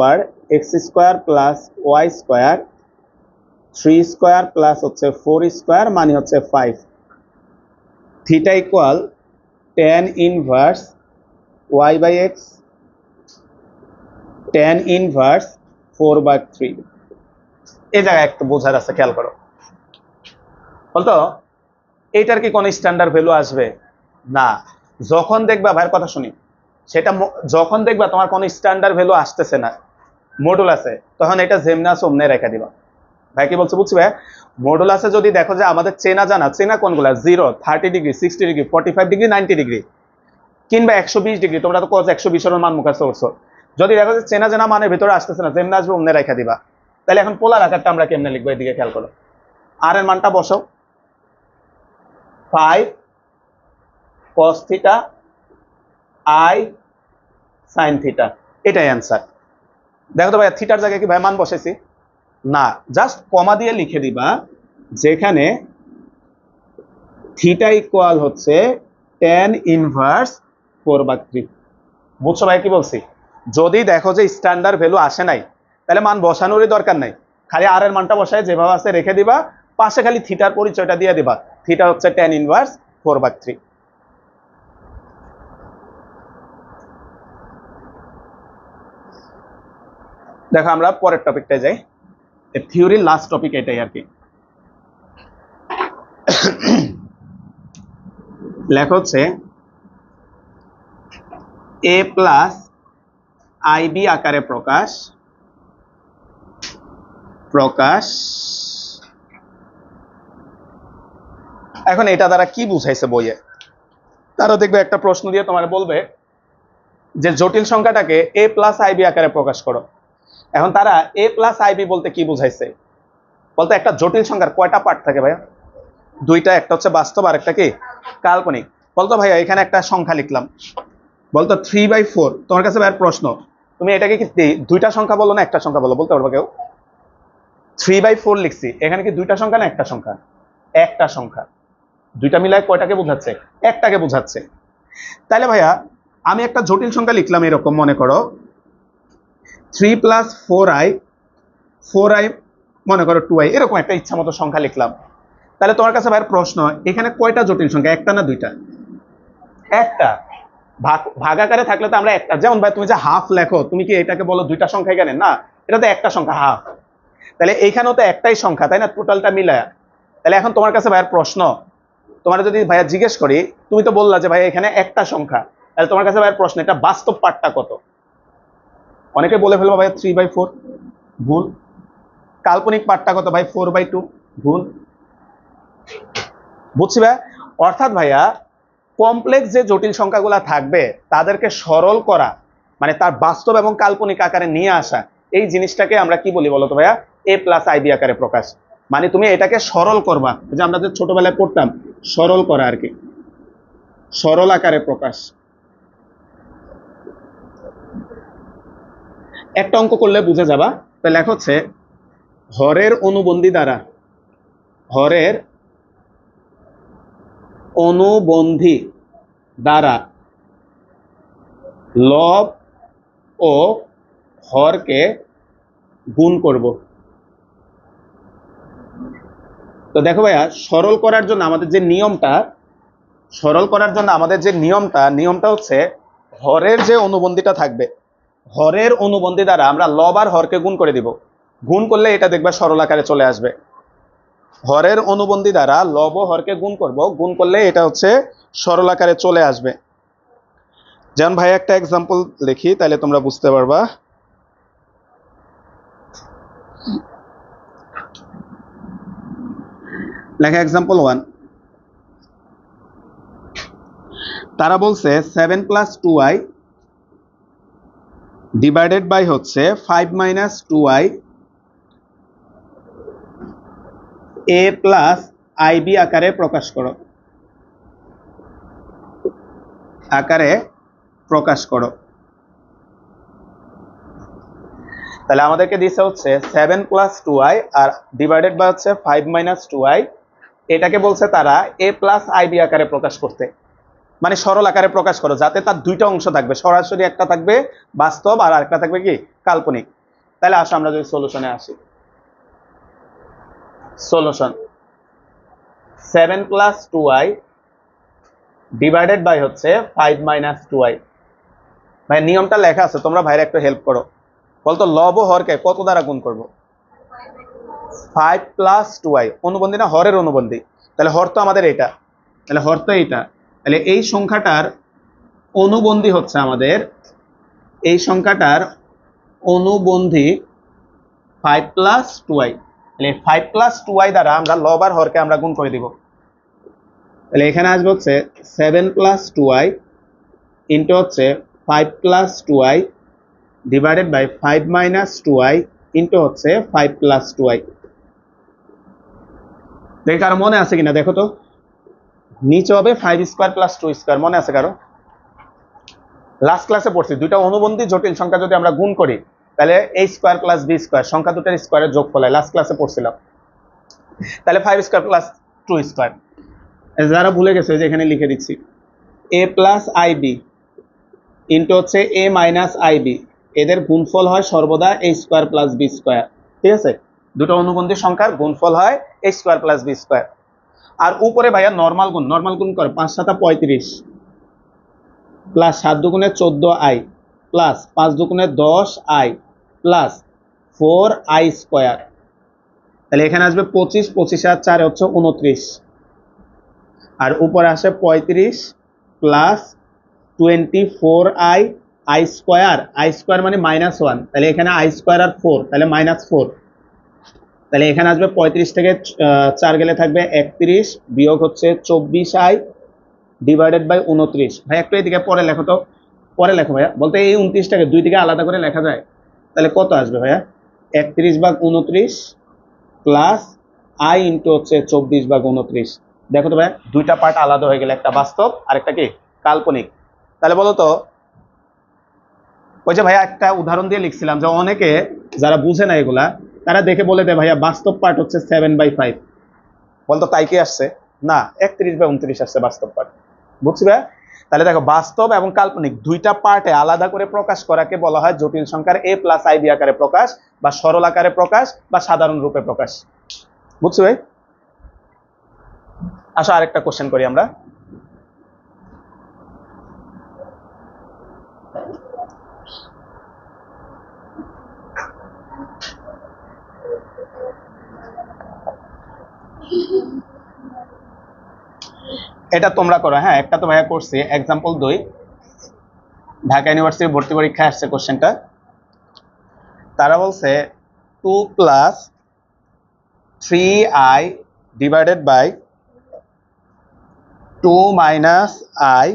+ y² 3² হচ্ছে 4² মানে হচ্ছে 5। Theta equal tan inverse y/x tan inverse 4/3। এই জায়গায় একটু বোঝার আছে, খেয়াল করো বলতো এইটার কি কোনো স্ট্যান্ডার্ড ভ্যালু আসবে না। যখন দেখবা ভাইয়ের কথা শুনি, সেটা যখন দেখবা তোমার কোনো স্ট্যান্ডার্ড ভ্যালু আসতেছে না, মডুল আছে, তখন এটা যেমনি আছে অমনে রেখে দিবা। ভাই কি বলছে বুঝছি ভাই, মডুল আছে যদি দেখো যে আমাদের চেনা জানা, চেনা কোনগুলা 0, 30°, 60°, 45°, 90°, কিংবা 120°, তোমরা তো কোর্স 120 এর মান মুখস্থ করছো। যদি দেখো যে চেনা জানা মানের ভিতরে আসতেছে না, যেমনি আসবে অমনে রেখে দিবা। তাহলে এখন পোলার আকারটা আমরা কেমনে লিখবো, এদিকে খেয়াল করো। আর এর মানটা বসাও 5 cos θ i sin θ, এটাই অ্যান্সার। দেখো তো ভাই থিটার জায়গায় কি ভাই মান বসেছি না, জাস্ট কমা দিয়ে লিখে দিবা যেখানে থিটা ইকুয়াল হচ্ছে tan ইনভার্স 4/3। বুঝছো ভাই কি বলছি? যদি দেখো যে স্ট্যান্ডার্ড ভ্যালু আসে নাই, তাহলে মান বসানোরই দরকার নাই, খালি আর এর মানটা বসায় যেভাবে আছে রেখে দিবা, পাশে খালি থিটার পরিচয়টা দিয়ে দিবা, থিটা হচ্ছে tan ইনভার্স 4/3। দেখো আমরা পরের টপিকটায় যাই, থিওরির লাস্ট টপিক এটাই আর কি। লেখা হচ্ছে a প্লাস ib আকারে প্রকাশ এখন এটা দ্বারা কি বুঝাইছে বইয়ে, তারা দেখবে একটা প্রশ্ন দিয়ে তোমার বলবে যে জটিল সংখ্যাটাকে a প্লাস ib আকারে প্রকাশ করো। এখন তারা a প্লাস ib বলতে কি বুঝাইছে, বলতে একটা জটিল সংখ্যার কয়টা পার্ট থাকে ভাইয়া? দুইটা, একটা হচ্ছে বাস্তব আর একটা কি কাল্পনিক। বলতো ভাইয়া এখানে একটা সংখ্যা লিখলাম, বলতো 3/4। তোমার কাছে ভাইয়ের প্রশ্ন, তুমি এটাকে কি দুইটা সংখ্যা বলো না একটা সংখ্যা বলো, বলতে পারবো কেউ? 3/4 লিখছি, এখানে কি দুইটা সংখ্যা না একটা সংখ্যা? একটা সংখ্যা। দুইটা মিলায় কয়টাকে বোঝাচ্ছে? একটাকে বোঝাচ্ছে। তাহলে ভাইয়া আমি একটা জটিল সংখ্যা লিখলাম এরকম, মনে করো 3+4i 4i মনে করো 2i, এরকম একটা ইচ্ছা মতো সংখ্যা লিখলাম। তাহলে তোমার কাছে ভাইয়ের প্রশ্ন, এখানে কয়টা জটিল সংখ্যা, একটা না দুইটা? একটা। ভাগাকারে থাকলে তো আমরা একটা, যেমন ভাই তুমি যে হাফ লেখো, তুমি কি এটাকে বলো দুইটা সংখ্যা এখানে? না, এটা তো একটা সংখ্যা হাফ। তাহলে এইখানেও তো একটাই সংখ্যা, তাই না, টোটালটা মিলায়। তাহলে এখন তোমার কাছে ভাইয়ের প্রশ্ন, তোমার যদি ভাইয়া জিজ্ঞেস করি, তুমি তো বললা যে ভাই এখানে একটা সংখ্যা, তাহলে তোমার কাছে ভাইয়ের প্রশ্ন এটা বাস্তব পার্টটা কত? অনেকে বলে ফেলবো ভাইয়া 3/4, ভুল। কাল্পনিক পার্টটা কত ভাই? 4/2, ভুল। বুঝছি ভাই? অর্থাৎ ভাইয়া কমপ্লেক্স যে জটিল সংখ্যাগুলো থাকবে তাদেরকে সরল করা, মানে তার বাস্তব এবং কাল্পনিক আকারে নিয়ে আসা, এই জিনিসটাকে আমরা কি বলি বলতো ভাইয়া? a প্লাস ib আকারে প্রকাশ। মানে তুমি এটাকে সরল করবা, যে আমরা যে ছোটবেলায় পড়তাম সরল করা আর কি, সরল আকারে প্রকাশ। একটা অঙ্ক করলে বুঝে যাবা। তো লেখা হচ্ছে হরের অনুবন্ধী দ্বারা, হরের অনুবন্ধী দ্বারা লব ও হরকে গুণ করব। তো দেখো ভাইয়া সরল করার জন্য আমাদের যে নিয়মটা, নিয়মটা হচ্ছে হরের যে অনুবন্ধীটা থাকবে, হরের অনুবন্ধী দ্বারা আমরা লব আর হরকে গুণ করে দিব। গুণ করলে এটা দেখবা সরল আকারে চলে আসবে। হরের অনুবন্ধী দ্বারা লব ও হরকে গুণ করব, গুণ করলে এটা হচ্ছে সরল আকারে চলে আসবে। যেমন ভাই একটা এক্সাম্পল লিখি, তাহলে তোমরা বুঝতে পারবা। লেখা এক্সাম্পল 1। তারা বলছে 7 প্লাস 2i ডিভাইডেড বাই হচ্ছে 5 minus 2i a plus ib আকারে প্রকাশ করো, আকারে প্রকাশ করো। তাহলে আমাদেরকে দিচ্ছে হচ্ছে 7 plus 2i R divided by হচ্ছে 5 মাইনাস 2i, এটাকে বলছে তারা a প্লাস ib আকারে প্রকাশ করতে, মানে সরল আকারে প্রকাশ করো, যাতে তার দুইটা অংশ থাকবে, সরাসরি একটা থাকবে বাস্তব আর আরেকটা থাকবে কি কাল্পনিক। তাহলে আসো আমরা যদি সলিউশনে আসি। Solution 7 plus 2i divided by হচ্ছে 5 মাইনাস 2i। ভাই নিয়মটা লেখা আছে, তোমরা ভাইরা একটু হেল্প করো, বলতো লব ও হরকে কত দ্বারা গুণ করব? 5 প্লাস 2i, অনুবন্ধী না হরের অনুবন্ধী, তাহলে হর তো আমাদের এটা, তাহলে হর তো এইটা, তাহলে এই সংখ্যাটার অনুবন্ধী হচ্ছে আমাদের, এই সংখ্যাটার অনুবন্ধী 5 প্লাস 2i, তাহলে 5 প্লাস 2i দ্বারা আমরা লব আর হরকে আমরা গুণ করে দিব। তাহলে এখানে আসবে হচ্ছে 7 প্লাস 2i ইন্টু হচ্ছে 5 plus 2i divided by 5 minus 2i into হচ্ছে 5 প্লাস 2i। দেখি কারো মনে আছে কিনা দেখো তো, নিচে হবে 5 স্কোয়ার প্লাস 2 স্কোয়ার, মনে আছে কারো? লাস্ট ক্লাসে পড়ছি দুইটা অনুবন্ধী জটিল সংখ্যা যদি আমরা গুণ করি তাহলে a square plus b square, সংখ্যা দুটার স্কোয়ারের যোগফল হয়, লাস্ট ক্লাসে পড়ছিলাম। তাহলে 5 স্কোয়ার প্লাস 2 স্কোয়ার, যারা ভুলে গেছে যে এখানে লিখে দিচ্ছি a প্লাস ib ইন্টু হচ্ছে a মাইনাস ib, এদের গুণফল হয় সর্বদা a square plus b square, ঠিক আছে? দুটো অনুবন্ধী সংখ্যার গুণফল হয় a square plus b square. আর উপরে ভাইয়া নর্মাল গুণ, নর্মাল গুণ করে 5 7 35 প্লাস 7 দুগুণে 14i প্লাস 5 দুগুণে 10i প্লাস 4i স্কোয়ার, তাহলে এখানে আসবে 25, 25 আর 4 হচ্ছে 29, আর উপরে আসে 35 plus 24i i square, i square মানে -1, তাহলে এখানে i স্কোয়ার আর 4 তাহলে -4, তাহলে এখানে আসবে 35 থেকে 4 গেলে থাকবে 31 বিয়োগ হচ্ছে 24i ডিভাইডেড বাই 29। ভাই একটু এদিকে পরে লেখো তো, পরে লেখো ভাইয়া, বলতে এই 29টাকে দুই দিকে আলাদা করে লেখা যায়, তাহলে কত আসবে ভাইয়া? 31 ভাগ 29 প্লাস i ইন্টু হচ্ছে 24 ভাগ 29। দেখো তো ভাইয়া দুইটা পার্ট আলাদা হয়ে গেলে, একটা বাস্তব আর একটা কি কাল্পনিক। তাহলে বলো তো, ওই যে ভাইয়া একটা উদাহরণ দিয়ে লিখছিলাম যে অনেকে যারা বুঝে না এগুলা তারা দেখে বলে দেয় ভাইয়া বাস্তব পার্ট হচ্ছে 7/5, বলতো তাই কি আসছে? না, 31/29 আসছে বাস্তব পার্ট, বুঝছি ভাইয়া? তাহলে দেখো বাস্তব এবং কাল্পনিক দুইটা পার্টে আলাদা করে প্রকাশ করাকে বলা হয় জটিল সংখ্যার a প্লাস ib আকারে প্রকাশ, বা সরল আকারে প্রকাশ, বা সাধারণ রূপে প্রকাশ, বুঝছি ভাই? আসো আরেকটা কোশ্চেন করি আমরা। এটা তোমরা করো, হ্যাঁ একটা তো ভাইয়া করছি, এক্সাম্পল 2, ঢাকা ইউনিভার্সিটি ভর্তি পরীক্ষায় আসছে কোশ্চেনটা। তারা বলছে 2 plus 3i divided by 2 minus i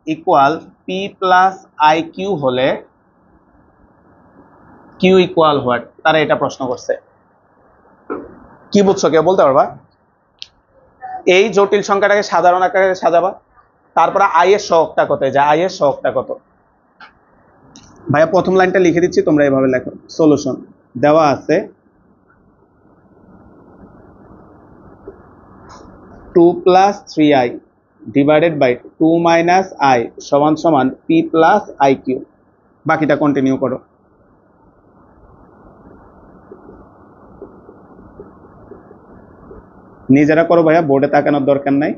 equal p plus i q হলে q ইকুয়াল হোয়াট, তারা এটা প্রশ্ন করছে। কি বুঝছো কেউ বলতে পারবা? এই জটিল সংখ্যাটাকে সাধারণ আকারে সাজাবা, তারপরে i এর সহগটা কত, যে i এর সহগটা কত। ভাইয়া প্রথম লাইনটা লিখে দিচ্ছি, তোমরা এভাবে লেখো। সলিউশন দেওয়া আছে 2 plus 3i divided by 2 minus i সমান সমান p প্লাস i কিউ। বাকিটা কন্টিনিউ করো। নিজেরা করো ভাইয়া, বোর্ডে তাকানোর দরকার নাই।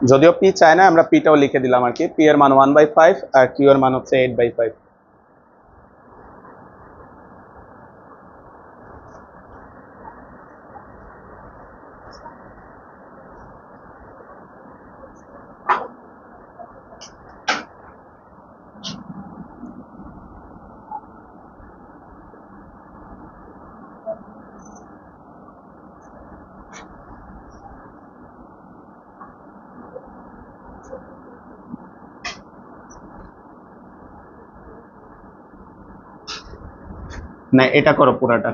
যদিও পি চায় না, আমরা পিটাও লিখে দিলাম আর কি। পি এর মান 1/5 আর কিউ এর মান হচ্ছে 8/5। না, এটা করো পুরাটা।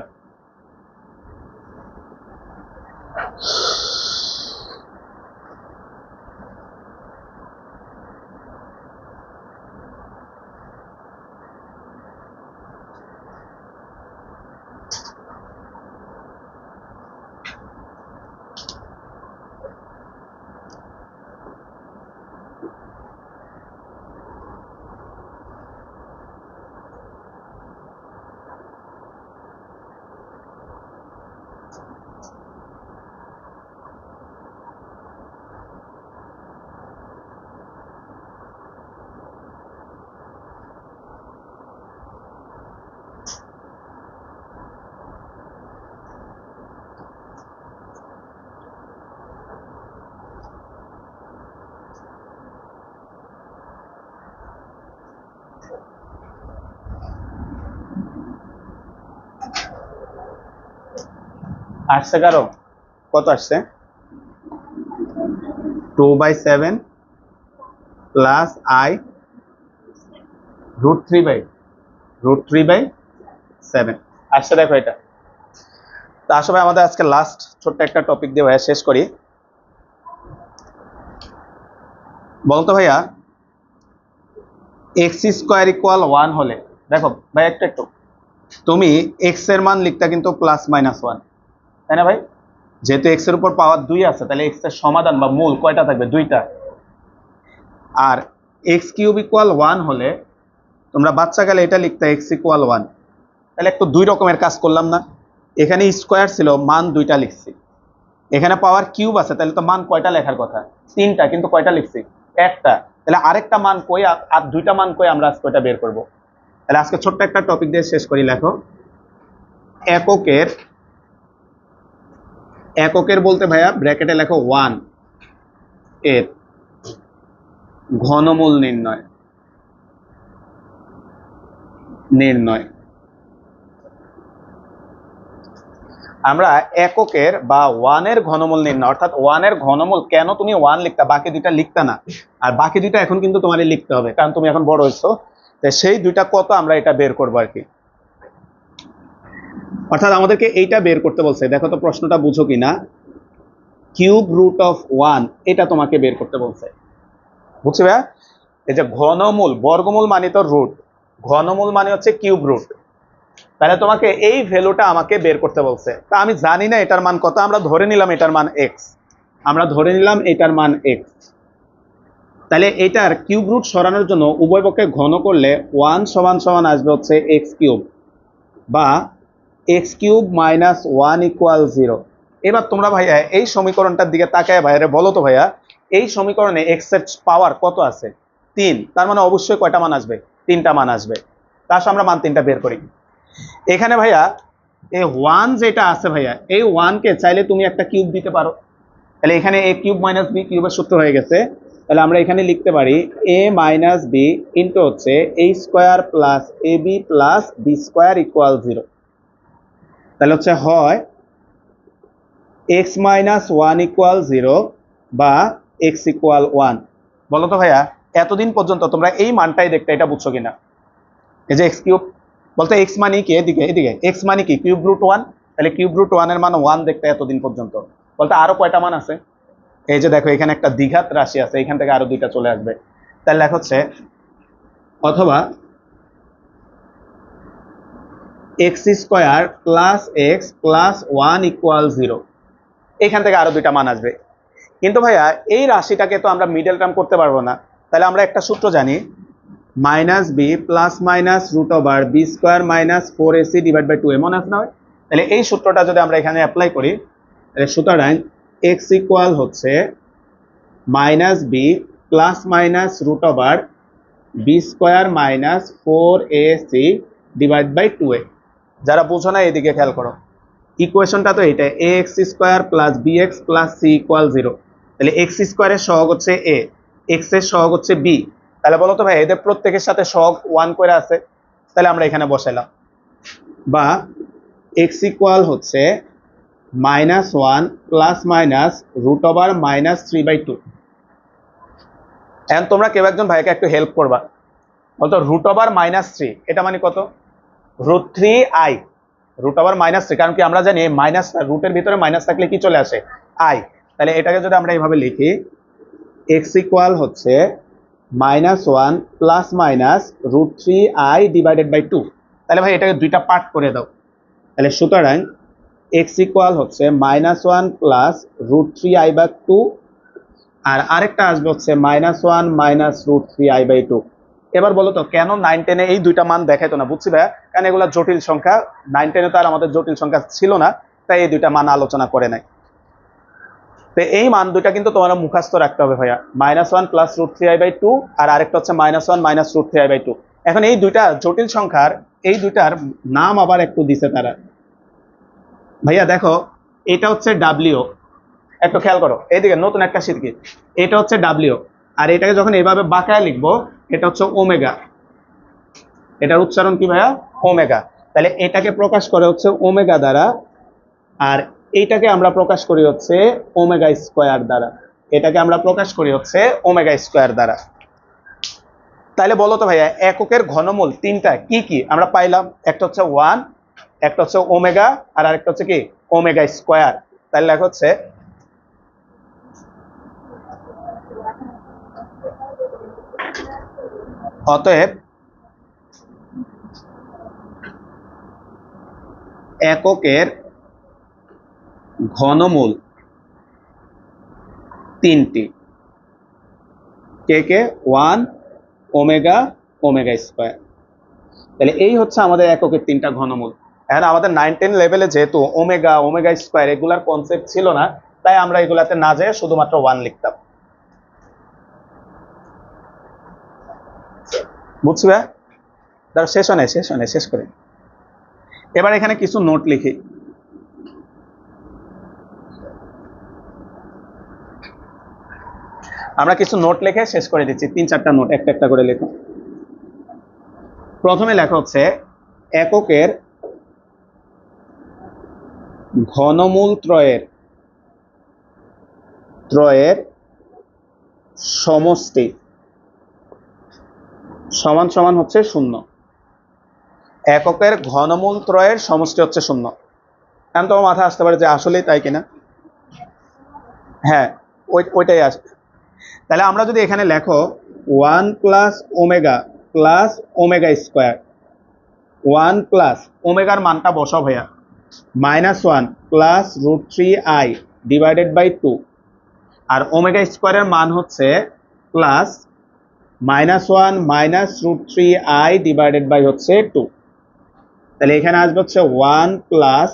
আসছে কারো? কত আসছে? 2/7 প্লাস I √3/7 আসছে। দেখো এটা। তা আসলে আমাদের আজকে লাস্ট ছোট্ট একটা টপিক দিয়ে ভাইয়া শেষ করি। বলতো ভাইয়া, x² = 1 হলে, দেখো ভাই একটু তুমি x এর মান লিখতা কিন্তু +-1, তাই না ভাই? যেহেতু x এর উপর পাওয়ার 2 আছে, তাহলে x এর সমাধান বা মূল কয়টা থাকবে? 2টা। আর x³ = 1 হলে তোমরা বাচ্চাকালে এটা লিখতা x = 1। তাহলে একটু দুই রকমের কাজ করলাম না? এখানে স্কোয়ার ছিল, মান 2টা লিখছি। এখানে পাওয়ার কিউব আছে, তাহলে তো মান কয়টা লেখার কথা? 3টা, কিন্তু কয়টা লিখছি? একটা। তাহলে আরেকটা মান কই, আর 2টা মান কই, আমরা আজকে ওইটা বের করব। তাহলে আজকে ছোট্ট একটা টপিক দিয়ে শেষ করি। লেখো, এককের বলতে ভাইয়া ব্র্যাকেটে লেখো 1 এর ঘনমূল নির্ণয়। আমরা এককের বা 1 এর ঘনমূল নির্ণয়, অর্থাৎ 1 এর ঘনমূল কেন তুমি 1 লিখতা, বাকি দুইটা লিখতা না? আর বাকি দুইটা এখন কিন্তু তোমারই লিখতে হবে, কারণ তুমি এখন বড় হয়েছো। তো সেই দুইটা কত আমরা এটা বের করবো আর কি। অর্থাৎ আমাদেরকে এইটা বের করতে বলছে। দেখো তো প্রশ্নটা বুঝো কিনা। √1 এটা তোমাকে বের করতে বলছে, বুঝছি ভাইয়া? এই যে ঘনমূল, বর্গমূল মানে তো রুট, ঘনমূল মানে হচ্ছে কিউব রুট। তাহলে তোমাকে এই ভ্যালুটা আমাকে বের করতে বলছে। তা আমি জানি না এটার মান কত, আমরা ধরে নিলাম এটার মান x। তাহলে এটার কিউব রুট সরানোর জন্য উভয় পক্ষে ঘন করলে 1 = আসবে হচ্ছে x³ বা x³ - 1 = 0। এবার তোমরা ভাইয়া এই সমীকরণটার দিকে তাকায় ভাইয়ারে বলো তো ভাইয়া, এই সমীকরণে x এর পাওয়ার কত আছে? 3। তার মানে অবশ্যই কয়টা মান আসবে? 3টা মান আসবে। তার সাথে আমরা মান 3টা বের করি। এখানে ভাইয়া এই 1 যেটা আছে ভাইয়া, এই 1 কে চাইলে তুমি একটা কিউব দিতে পারো। তাহলে এখানে a³ - b কিউবের সূত্র হয়ে গেছে। তাহলে আমরা এখানে লিখতে পারি a - b ইনটু হচ্ছে a² + ab + b² = 0। তাহলে হচ্ছে হয় x - 1 = 0 বা x = 1। বলো তো ভাইয়া, এতদিন পর্যন্ত তোমরা এই মানটাই দেখতে, এটা বুঝছো কিনা? এই যে x³ বলতে x মানে কি? এদিকে x মানে কি? √1। তাহলে √1 এর মান 1 দেখতে এতদিন পর্যন্ত। বলতে আরো কয়টা মান আছে? এই যে দেখো, এখানে একটা দ্বিঘাত রাশি আছে, এখান থেকে আরো 2টা চলে আসবে। তাহলে লেখা হচ্ছে অথবা x² + x + 1 = 0। এখান থেকে আরো 2টা মান আসবে। কিন্তু ভাইয়া এই রাশিটাকে তো আমরা মিডল টার্ম করতে পারবো না। তাহলে আমরা একটা সূত্র জানি, -b ± √b² - 4ac/2a, মনে আছে না ভাই? তাহলে এই সূত্রটা যদি আমরা এখানে অ্যাপ্লাই করি, তাহলে সুতরাং x = হচ্ছে minus b plus minus root over b square minus 4ac divide by 2a। যারা বুঝো না এদিকে খেয়াল করো, ইকুয়েশনটা তো এটা A X square plus B X plus C equal 0। তাহলে এক্স স্কোয়ারের সহগ হচ্ছে এ, এক্স এর সহগ হচ্ছে বি। তাহলে বলো তো ভাই এদের প্রত্যেকের সাথে সহগ 1 করে আছে, তাহলে আমরা এখানে বসাইলাম। বা এক্স ইকুয়াল হচ্ছে -1 প্লাস মাইনাস রুট ওভার -3/2। এখন তোমরা কেউ একজন ভাইকে একটু হেল্প করবা, বলতো রুট ওভার -3 এটা মানে কত? √3i, রুট ওভার -3, কারণ কি আমরা জানি মাইনাস রুটের ভিতরে মাইনাস থাকলে কি চলে আসে? আই। তাহলে এটাকে যদি আমরা এইভাবে লিখি, এক্স ইকুয়াল হচ্ছে -1 plus minus √3i divided by 2। তাহলে ভাই এটাকে দুইটা পার্ট করে দাও। তাহলে সুতরাং এক্স ইকুয়াল হচ্ছে -1 প্লাস √3i/2, আর আরেকটা আসবে হচ্ছে -1 মাইনাস √3i/2। এবার বলো তো কেন 9 10 এই দুইটা মান দেখাইতো না? বুঝছি ভাইয়া, কারণ এগুলা জটিল সংখ্যা, 9 10 তো আর আমাদের জটিল সংখ্যা ছিল না, তাই এই দুইটা মান আলোচনা করে নাই। তো এই মান দুইটা কিন্তু তোমার মুখস্থ রাখতে হবে ভাইয়া, -1 প্লাস √3i/2 আর আরেকটা হচ্ছে -1 মাইনাস √3i/2। এখন এই দুইটা জটিল সংখ্যার এই দুইটার নাম আবার একটু দিছে তারা। ভাইয়া দেখো, এটা হচ্ছে ডাব্লিউ, একটু খেয়াল করো এইদিকে, নতুন একটা শিখি। এটা হচ্ছে ডাব্লিউ, আর এটাকে যখন এইভাবে বাঁকায় লিখবো এটা হচ্ছে ওমেগা। এটার উচ্চারণ কি ভাইয়া? ওমেগা। তাহলে এটাকে প্রকাশ করে হচ্ছে ওমেগা দ্বারা, আর এইটাকে আমরা প্রকাশ করি হচ্ছে ওমেগা স্কোয়ার দ্বারা। এটাকে আমরা প্রকাশ করি হচ্ছে ওমেগা স্কোয়ার দ্বারা। তাহলে বলো তো ভাইয়া এককের ঘনমূল তিনটা কি কি আমরা পাইলাম? একটা হচ্ছে 1, একটা হচ্ছে ওমেগা, আর আরেকটা হচ্ছে কি ওমেগা স্কোয়ার। তাহলে লেখা হচ্ছে অতএব এককের ঘনমূল তিনটি, কে কে? 1, ওমেগা, ওমেগা স্কোয়ার। তাহলে এই হচ্ছে আমাদের এককের তিনটা ঘনমূল। এখন আমাদের 9 10 লেভেলে যেহেতু ওমেগা, ওমেগা স্কোয়ার এগুলার কনসেপ্ট ছিল না, তাই আমরা এগুলাতে না যেয়ে শুধুমাত্র 1 লিখতাম। বুঝছি ভাই? ধরো শেষ হয় শেষ করে এবার এখানে কিছু নোট লিখি। আমরা কিছু নোট লিখে শেষ করে দিচ্ছি, 3-4টা নোট একটা একটা করে লেখো। প্রথমে লেখা হচ্ছে এককের ঘনমূল ত্রয়ের সমষ্টি সমান সমান হচ্ছে 0। এককের ঘনমূল ত্রয়ের সমষ্টি হচ্ছে 0। এখন তোমার মাথায় আসতে পারে যে আসলেই তাই কিনা? হ্যাঁ, ওইটাই আসবে। তাহলে আমরা যদি এখানে লেখো 1 প্লাস ওমেগা স্কোয়ার, 1 প্লাস ওমেগার মানটা বসাও ভাইয়া, -1 প্লাস √3i ডিভাইডেড বাই 2, আর ওমেগা স্কোয়ারের মান হচ্ছে plus -1 minus √3i divided by হচ্ছে 2। তাহলে এখানে আসবে হচ্ছে 1 প্লাস,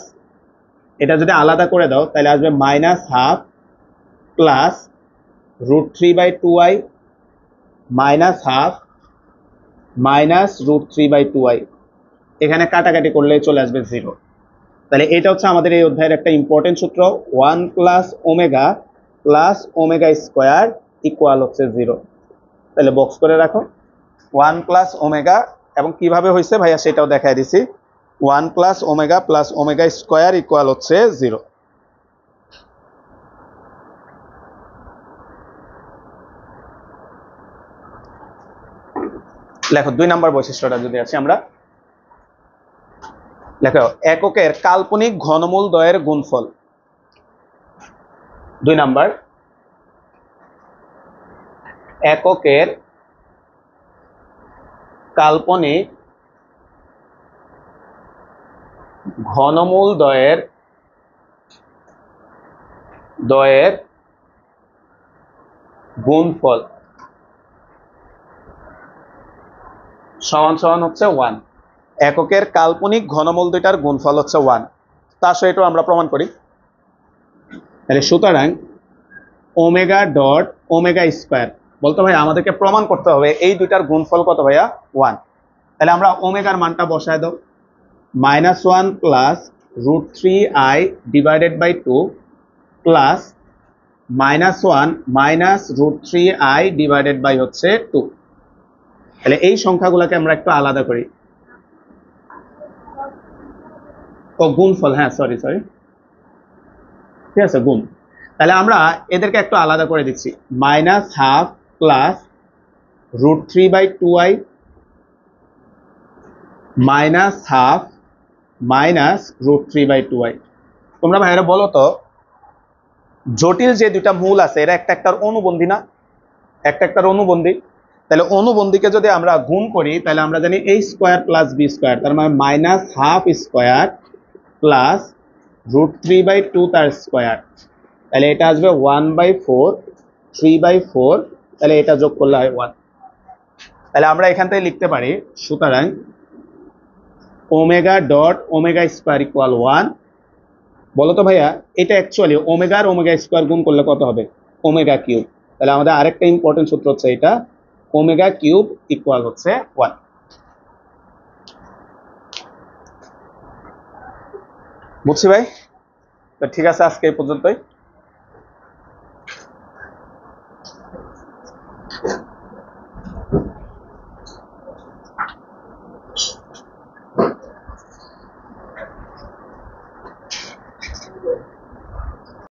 এটা যদি আলাদা করে দাও তাহলে আসবে -1/2 প্লাস √3/2i -1/2 মাইনাস √3/2i। এখানে কাটাকাটি করলে চলে আসবে 0। তাহলে এটা হচ্ছে আমাদের এই অধ্যায়ের একটা ইম্পর্টেন্ট সূত্র, 1 প্লাস ওমেগা স্কোয়ার ইকুয়াল হচ্ছে 0। তাহলে বক্স করে রাখো 1 প্লাস ওমেগা, এবং কিভাবে হয়েছে ভাইয়া সেটাও দেখাই দিছি। 1 প্লাস ওমেগা স্কোয়ার ইকুয়াল হচ্ছে 0। লেখো 2 নম্বর বৈশিষ্ট্যটা যদি আছে আমরা লেখো এককের কাল্পনিক ঘনমূল দ্বয়ের গুণফল। 2 নাম্বার, এককের কাল্পনিক ঘনমূল দ্বয়ের গুণফল সমান সমান হচ্ছে 1। এককের কাল্পনিক ঘনমূল দুইটার গুণফল হচ্ছে 1। তা আসলে এটা আমরা প্রমাণ করি। তাহলে সুতরাং ওমেগা ডট ওমেগা স্কোয়ার। বলতো ভাই আমাদেরকে প্রমাণ করতে হবে এই দুইটার গুণফল কত ভাইয়া 1। তাহলে আমরা ওমেগার মানটা বসায় দাও, -1 plus √3i divided by 2 plus -1 minus √3i divided by হচ্ছে 2। তাহলে এই সংখ্যাগুলোকে আমরা একটু আলাদা করি। ও গুণফল, হ্যাঁ সরি সরি, ঠিক আছে গুণ। তাহলে আমরা এদেরকে একটু আলাদা করে দিচ্ছি, -1/2 প্লাস √3/2i -1/2 মাইনাস √3/2i। তোমরা ভাইয়েরা বলো তো, জটিল যে দুইটা মূল আছে এরা একটা একটার অনুবন্ধী না? একটা একটার অনুবন্ধী। তাহলে অনুবন্ধীকে যদি আমরা গুণ করি তাহলে আমরা জানি a square plus b square, তার মানে -1/2 স্কোয়ার প্লাস √3/2 তার স্কোয়ার। তাহলে এটা আসবে 1/4, 3/4, তাহলে এটা যোগ করলে হয় 1। তাহলে আমরা এখান থেকে লিখতে পারি, সুতরাং omega dot omega square equal 1। বলো তো ভাইয়া এটা অ্যাকচুয়ালি ওমেগা আর ওমেগা স্কোয়ার গুণ করলে কত হবে? Omega cube. তাহলে আমাদের আরেকটা ইম্পর্টেন্ট সূত্র হচ্ছে এটা, ওমেগা কিউব ইকুয়াল হচ্ছে 1। বুঝছি ভাই? তো ঠিক আছে, আজকে এই পর্যন্তই।